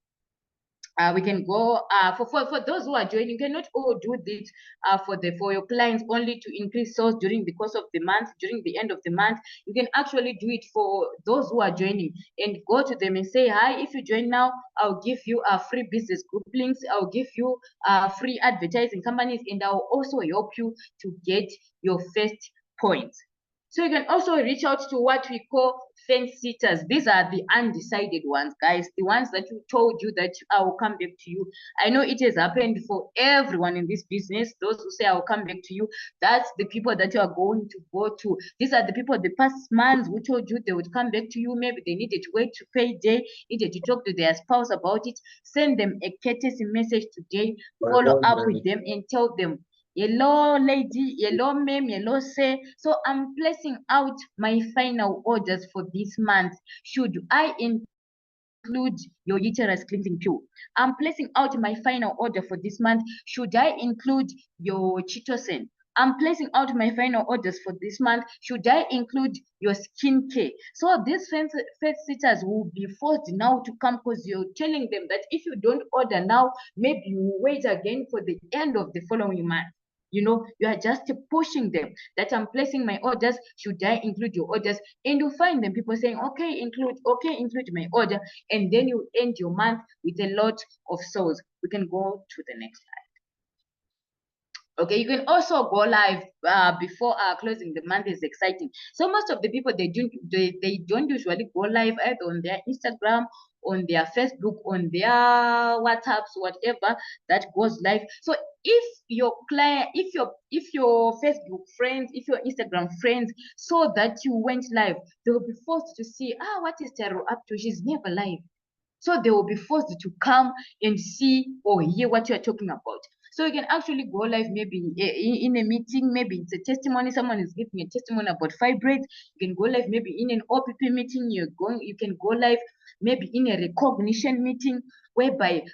We can go for those who are joining. You cannot all do this for your clients only to increase sales during the course of the month, during the end of the month. You can actually do it for those who are joining and go to them and say, hi, if you join now, I'll give you free business group links, I'll give you free advertising companies, and I'll also help you to get your first points. So you can also reach out to what we call fence sitters. These are the undecided ones, guys. The ones that you told you that I will come back to you. I know it has happened for everyone in this business. Those who say I will come back to you, that's the people that you are going to go to. These are the people the past months who told you they would come back to you. Maybe they needed to wait to payday, needed to talk to their spouse about it. Send them a courtesy message today. Follow up with them and tell them, hello lady, hello ma'am, hello sir. So I'm placing out my final orders for this month. Should I include your uterus cleansing pill? I'm placing out my final order for this month. Should I include your chitosan? I'm placing out my final orders for this month. Should I include your skincare? So these fence sitters will be forced now to come because you're telling them that if you don't order now, maybe you wait again for the end of the following month. You know, you are just pushing them that I'm placing my orders. Should I include your orders? And you find them people saying, okay, include my order. And then you end your month with a lot of sales. We can go to the next slide. Okay, you can also go live before closing the month is exciting. So most of the people, they don't usually go live either on their Instagram, on their Facebook, on their WhatsApps, whatever that goes live. So if your client, if your Facebook friends, if your Instagram friends saw that you went live, they will be forced to see, what is Tariro up to? She's never live. So they will be forced to come and see or hear what you are talking about. So you can actually go live maybe in a meeting, maybe it's a testimony, someone is giving a testimony about fibroids. You can go live maybe in an OPP meeting, you can go live maybe in a recognition meeting whereby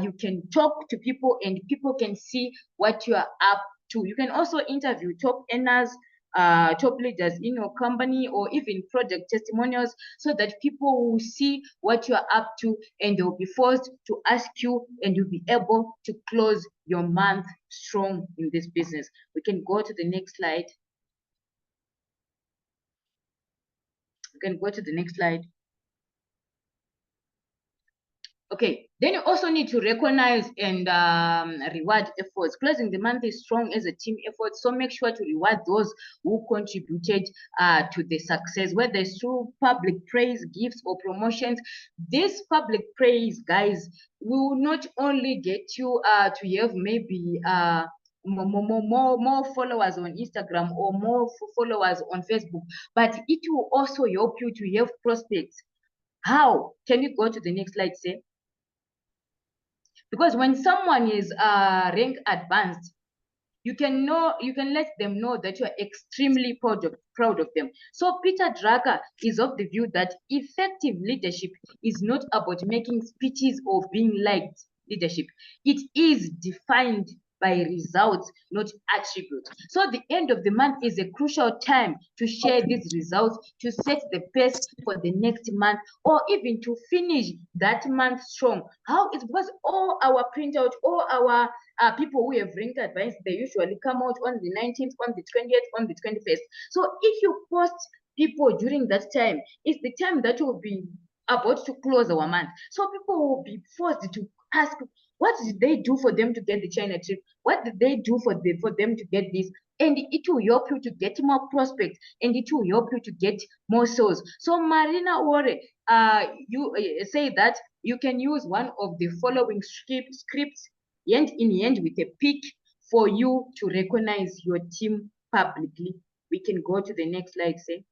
you can talk to people and people can see what you are up to. You can also interview top earners, top leaders in your company, or even project testimonials, so that people will see what you are up to and they'll be forced to ask you and you'll be able to close your month strong in this business. We can go to the next slide. We can go to the next slide. Okay, then you also need to recognize and reward efforts. Closing the month is strong as a team effort, so make sure to reward those who contributed to the success, whether it's through public praise, gifts, or promotions. This public praise, guys, will not only get you to have maybe more followers on Instagram or more followers on Facebook, but it will also help you to have prospects. How? Can you go to the next slide, say? Because when someone is rank advanced, you can let them know that you are extremely proud of them. So Peter Drucker is of the view that effective leadership is not about making speeches or being liked leadership. It is defined by results, not attributes. So the end of the month is a crucial time to share these results, to set the pace for the next month, or even to finish that month strong. How? It's because all our printout, all our people who have ranked advice, they usually come out on the 19th, on the 20th, on the 21st. So if you post people during that time, it's the time that will be about to close our month. So people will be forced to ask, What did they do for them to get the China trip? What did they do for them to get this? And it will help you to get more prospects, and it will help you to get more sales. So Marina Ore, you say that you can use one of the following scripts hand in hand with a pic for you to recognize your team publicly. We can go to the next slide, say.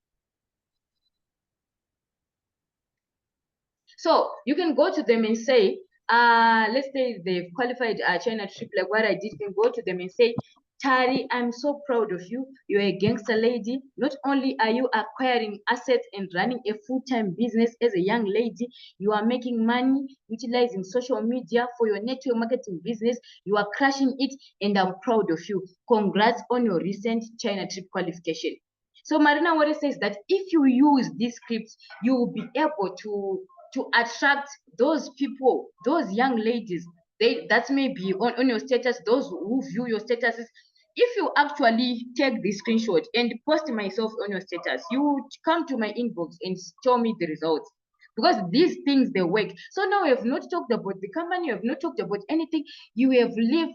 So you can go to them and say, let's say they've qualified China trip, like what I did. You can go to them and say, Tari, I'm so proud of you. You're a gangster lady. Not only are you acquiring assets and running a full-time business as a young lady, you are making money utilizing social media for your network marketing business. You are crushing it, and I'm proud of you. Congrats on your recent China trip qualification. So Marina Wari says that if you use these scripts, you will be able to attract those people, those young ladies, that may be on your status, those who view your statuses. If you actually take the screenshot and post myself on your status, you come to my inbox and show me the results. Because these things, they work. So now we have not talked about the company, you have not talked about anything. You have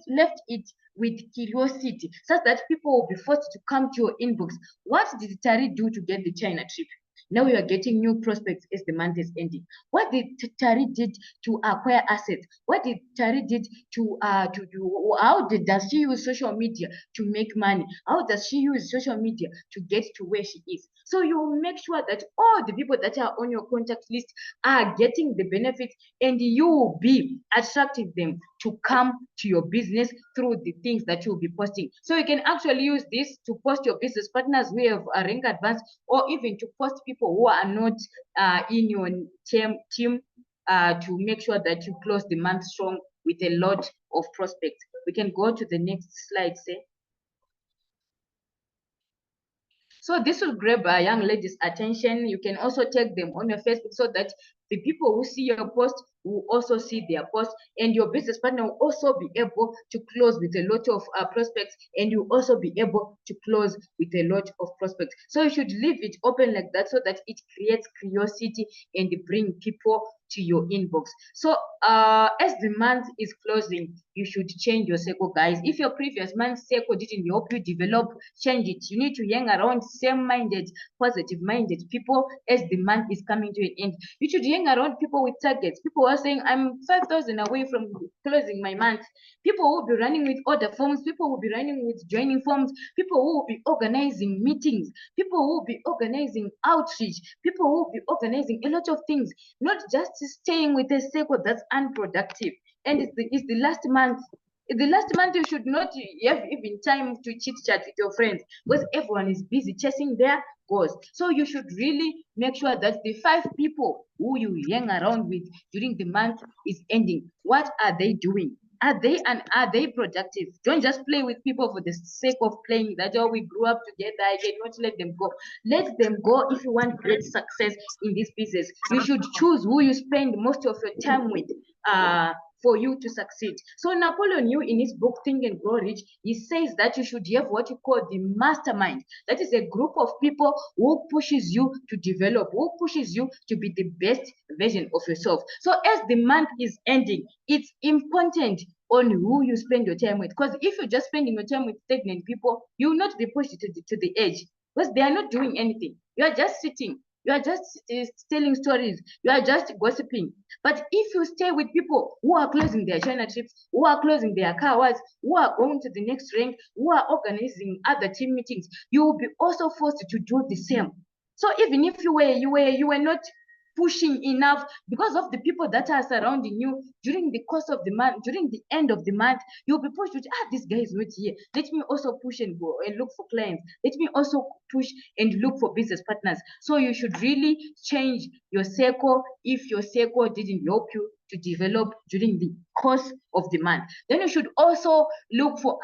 left it with curiosity, such that people will be forced to come to your inbox. What did Tari do to get the China trip? Now you are getting new prospects as the month is ending. What did Tari did to acquire assets? What did Tari did to do? Does she use social media to make money? How does she use social media to get to where she is? So you make sure that all the people that are on your contact list are getting the benefits, and you will be attracting them to come to your business through the things that you'll be posting. So you can actually use this to post your business partners who have a rank advance, or even to post people who are not in your team to make sure that you close the month strong with a lot of prospects. We can go to the next slide, say. So this will grab a young lady's attention. You can also tag them on your Facebook so that the people who see your post will also see their post, and your business partner will also be able to close with a lot of prospects, and you'll also be able to close with a lot of prospects. So you should leave it open like that so that it creates curiosity and bring people to your inbox. So as the month is closing, you should change your circle, guys. If your previous month's circle didn't help you develop, change it. You need to hang around same-minded, positive-minded people as the month is coming to an end. You should hang around people with targets. People are saying, I'm 5,000 away from closing my month. People will be running with order forms. People will be running with joining forms. People will be organizing meetings. People will be organizing outreach. People will be organizing a lot of things, not just staying with a circle that's unproductive. And it's the last month. The last month, you should not have even time to chit chat with your friends, because everyone is busy chasing their goals. So you should really make sure that the 5 people who you hang around with during the month is ending. What are they doing? Are they productive? Don't just play with people for the sake of playing. That, oh, we grew up together, I cannot let them go. Let them go if you want great success in this business. You should choose who you spend most of your time with for you to succeed. So Napoleon Hill, in his book Think and Grow Rich, he says that you should have what you call the mastermind. That is a group of people who pushes you to develop, who pushes you to be the best version of yourself. So as the month is ending, it's important on who you spend your time with. Because if you're just spending your time with stagnant people, you will not be pushed to the edge, because they are not doing anything. You are just sitting. You are just telling stories. You are just gossiping. But if you stay with people who are closing their China trips, who are closing their car awards, who are going to the next rank, who are organizing other team meetings, you will be also forced to do the same. So even if you were not pushing enough because of the people that are surrounding you during the course of the month, during the end of the month, you'll be pushed to, this guy is not here. Let me also push and go and look for clients. Let me also push and look for business partners. So you should really change your circle if your circle didn't help you to develop during the course of the month. Then you should also look for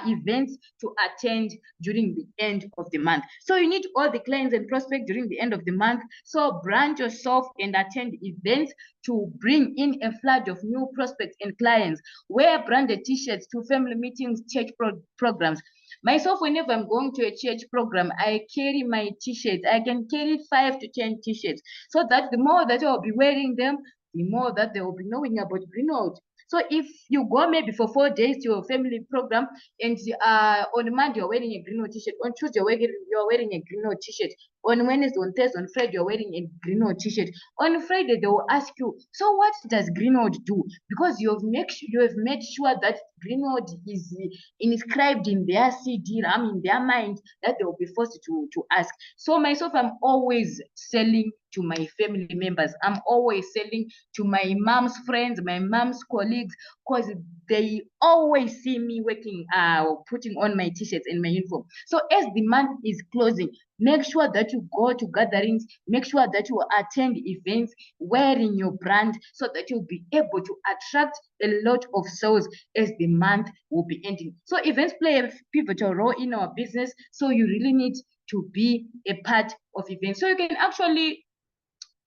events to attend during the end of the month. So you need all the clients and prospects during the end of the month. So brand yourself and attend events to bring in a flood of new prospects and clients. Wear branded t-shirts to family meetings, church programs. Myself, whenever I'm going to a church program, I carry my t-shirts. I can carry 5 to 10 t-shirts, so that the more that I'll be wearing them, the more that they will be knowing about Greenwood. So if you go maybe for 4 days to your family program, and on Monday you're wearing a green t-shirt, on Tuesday you're wearing a green t-shirt, on Wednesday, on Thursday, on Friday you're wearing a green t-shirt. On Friday they will ask you, so what does Greenwood do? Because you have made sure that Greenwood is inscribed in their CD-RAM, in their mind, that they will be forced to ask. So myself, I'm always selling to my family members. I'm always selling to my mom's friends, my mom's colleagues, because they always see me working, putting on my t-shirts and my uniform. So as the month is closing, make sure that you go to gatherings, make sure that you attend events wearing your brand, so that you'll be able to attract a lot of sales as the month will be ending. So events play a pivotal role in our business. So you really need to be a part of events. So you can actually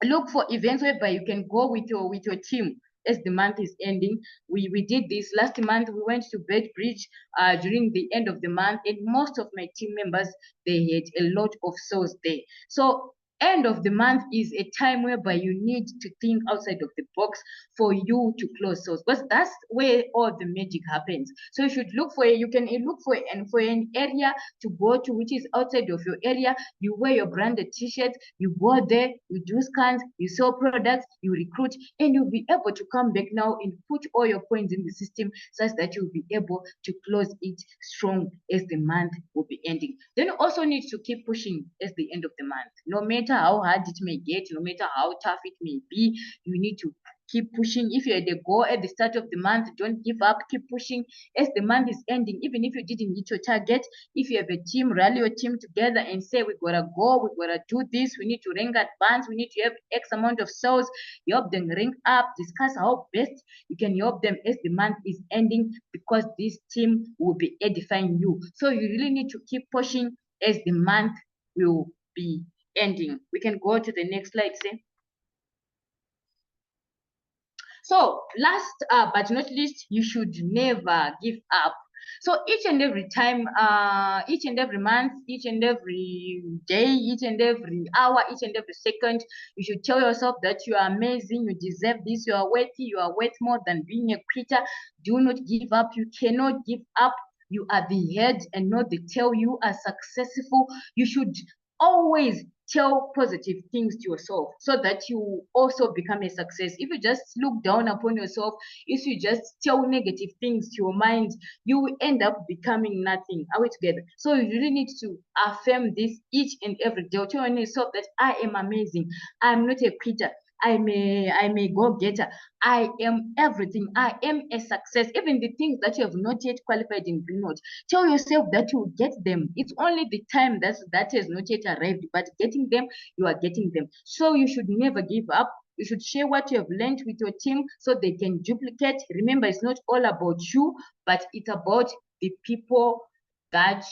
look for events whereby you can go with your team as the month is ending. We did this last month. We went to Bedbridge during the end of the month, and most of my team members, they had a lot of sales there. So end of the month is a time whereby you need to think outside of the box for you to close sales, because that's where all the magic happens. So you should look for you can look for an area to go to which is outside of your area. You wear your branded t-shirts, you go there, you do scans, you sell products, you recruit, and you'll be able to come back now and put all your points in the system such that you'll be able to close it strong as the month will be ending. Then you also need to keep pushing as the end of the month. No matter how hard it may get, no matter how tough it may be, you need to keep pushing. If you had a goal at the start of the month, don't give up, keep pushing as the month is ending. Even if you didn't hit your target, if you have a team, rally your team together and say, we gotta go, we gotta do this, we need to rank advance, we need to have X amount of sales. You help them rank up, discuss how best you can help them as the month is ending, because this team will be edifying you. So you really need to keep pushing as the month will be ending. We can go to the next slide, say. So last but not least, you should never give up. So each and every time, each and every month, each and every day, each and every hour, each and every second, you should tell yourself that you are amazing, you deserve this, you are worthy, you are worth more than being a quitter. Do not give up. You cannot give up. You are the head and not the tail. You are successful. You should always tell positive things to yourself so that you also become a success. If you just look down upon yourself, if you just tell negative things to your mind, you will end up becoming nothing. Are we together? So you really need to affirm this each and every day. Tell yourself that I am amazing. I'm not a quitter. I'm a go-getter. I am everything. I am a success. Even the things that you have not yet qualified in Greenwood, tell yourself that you will get them. It's only the time that has not yet arrived, but getting them, you are getting them. So you should never give up. You should share what you have learned with your team so they can duplicate. Remember, it's not all about you, but it's about the people that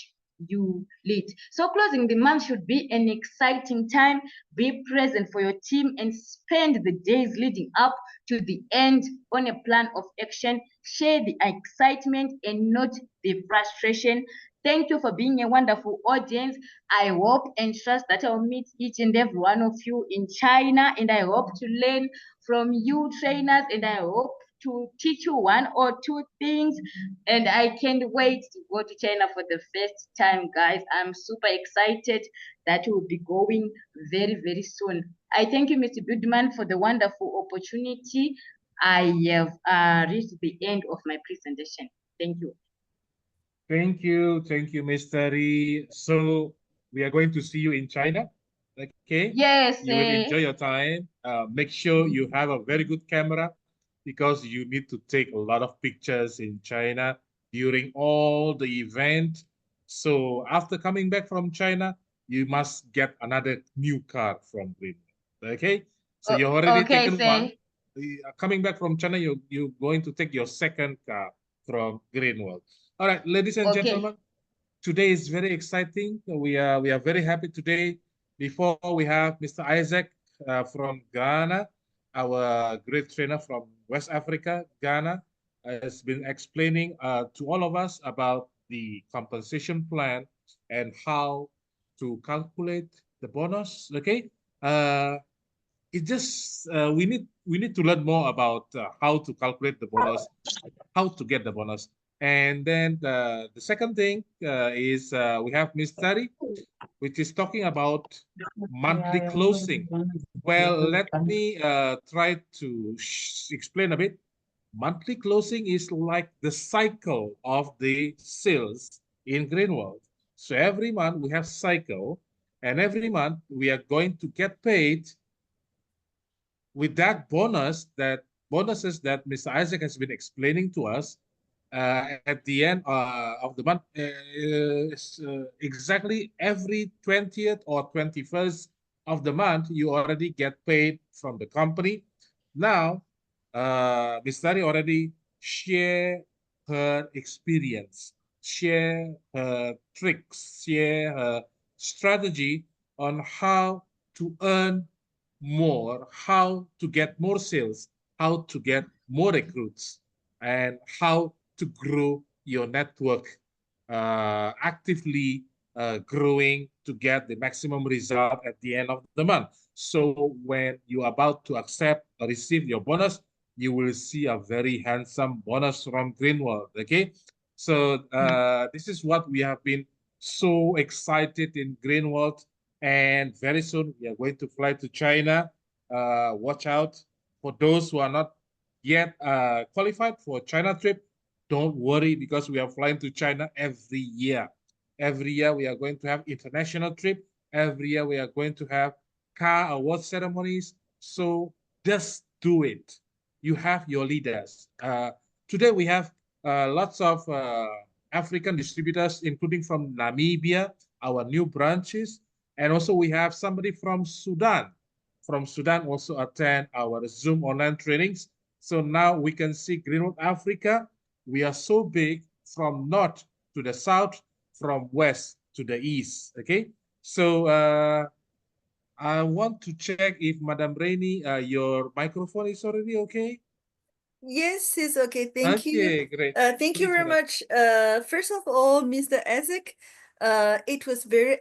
you lead. So closing the month should be an exciting time. Be present for your team and spend the days leading up to the end on a plan of action. Share the excitement and not the frustration. Thank you for being a wonderful audience. I hope and trust that I'll meet each and every one of you in China, and I hope to learn from you trainers, and I hope to teach you one or two things, and I can't wait to go to China for the first time, guys. I'm super excited that we'll be going very, very soon. I thank you, Mr. Budman, for the wonderful opportunity. I have reached the end of my presentation. Thank you. Thank you, Mr. Ri. So we are going to see you in China. Okay. Yes. You will enjoy your time. Make sure you have a very good camera, because you need to take a lot of pictures in China during all the event. So after coming back from China, you must get another new car from Greenwood. Okay. So you already taken one. Coming back from China, you're going to take your second car from Greenwood. All right, ladies and gentlemen, today is very exciting. We are very happy today. Before we have Mr. Isaac from Ghana, our great trainer from West Africa, Ghana, has been explaining to all of us about the compensation plan and how to calculate the bonus. Okay, it just we need to learn more about how to calculate the bonus, how to get the bonus. And then the second thing is we have Miss Tari, which is talking about monthly closing. Well, let me try to explain a bit. Monthly closing is like the cycle of the sales in Greenwald. So every month we have cycle, and every month we are going to get paid with that bonuses that Mr. Isaac has been explaining to us at the end of the month, exactly every 20th or 21st of the month, you already get paid from the company. Now, Ms. Tari already share her experience, share her tricks, share her strategy on how to earn more, how to get more sales, how to get more recruits, and how to grow your network actively growing to get the maximum result at the end of the month. So when you're about to accept or receive your bonus, you will see a very handsome bonus from Greenwald. Okay, so this is what we have been so excited in Greenwald, and very soon we are going to fly to China. Watch out for those who are not yet qualified for China trip. Don't worry, because we are flying to China every year. Every year we are going to have international trip. Every year we are going to have car award ceremonies. So just do it. You have your leaders. Today we have lots of African distributors, including from Namibia, our new branches. And also we have somebody from Sudan. From Sudan also attend our Zoom online trainings. So now we can see Greenwood Africa. We are so big from north to the south, from west to the east. Okay, so I want to check if Madam Rainey, your microphone is already okay. Yes, it's okay. Thank you. Okay, great. Thank you Please, very madam. much. First of all, Mr. Isaac, it was very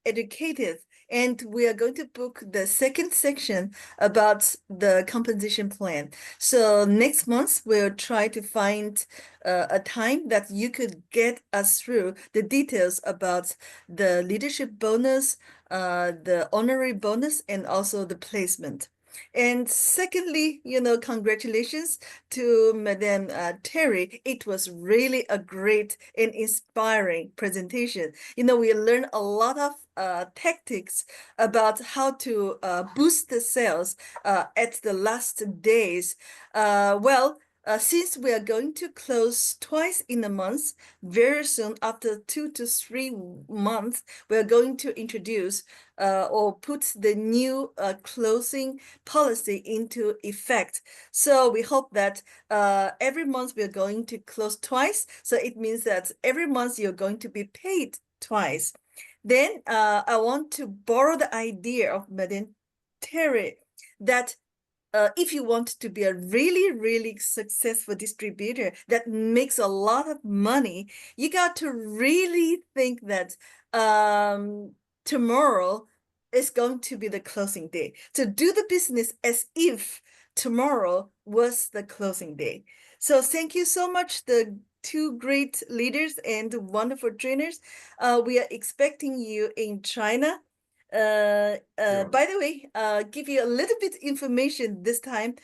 educative, and we are going to book the second section about the compensation plan. So next month, we'll try to find a time that you could get us through the details about the leadership bonus, the honorary bonus, and also the placement. And secondly, congratulations to Madame Terry. It was really a great and inspiring presentation. We learned a lot of tactics about how to boost the sales at the last days. Since we are going to close twice in a month, very soon, after 2 to 3 months, we're going to introduce or put the new closing policy into effect. So we hope that every month we're going to close twice. So it means that every month you're going to be paid twice. Then I want to borrow the idea of Madame Terry that if you want to be a really, really successful distributor that makes a lot of money, you got to really think that tomorrow is going to be the closing day. So do the business as if tomorrow was the closing day. So thank you so much, the two great leaders and wonderful trainers. We are expecting you in China. By the way, give you a little bit information this time.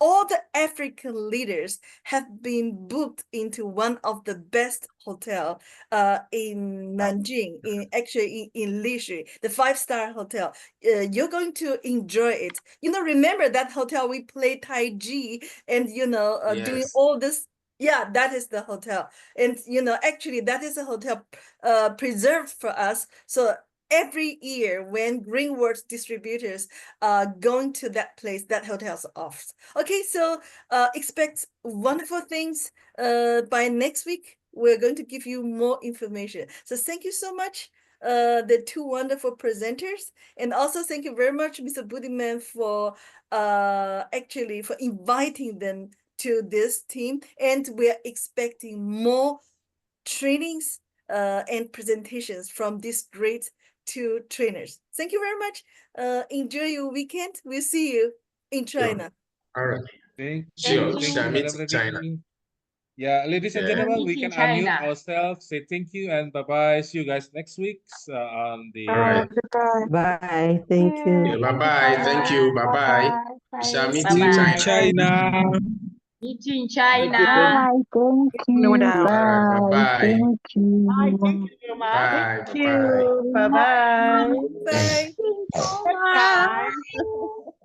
All the African leaders have been booked into one of the best hotel in Nanjing, in Lishui, the 5-star hotel. You're going to enjoy it. Remember that hotel we played Tai Chi and doing Yes. all this. Yeah, that is the hotel. And actually that is a hotel preserved for us. So every year when Greenwood distributors going to that place, that hotel's off. Okay, so expect wonderful things. By next week, we're going to give you more information. So thank you so much, the two wonderful presenters. And also thank you very much, Mr. Budiman, for actually for inviting them to this team. And we're expecting more trainings and presentations from this great two trainers. Thank you very much. Enjoy your weekend. We'll see you in China. All right. Thank Sure. you. Thank Shall you, meet Madam in China. Reddy. Yeah, ladies and Yeah. gentlemen, we Meet in can unmute China. ourselves, say thank you, and bye-bye. See you guys next week on the... All right. Bye. Thank you. Yeah, bye-bye. Thank you. Bye-bye. We shall meet in Bye-bye. China. Meet in Thank China. you. All right. Bye-bye. Thank you. Bye. Thank Bye-bye. you. Bye-bye. Bye. Bye.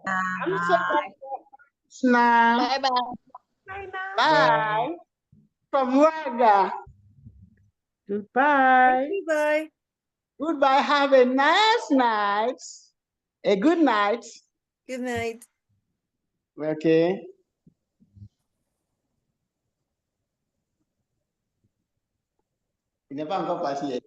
I'm so Now, Bye-bye. bye. From Waga. Goodbye. Bye. Goodbye. Have a nice night. A good night. Good night. Okay. You never go past here.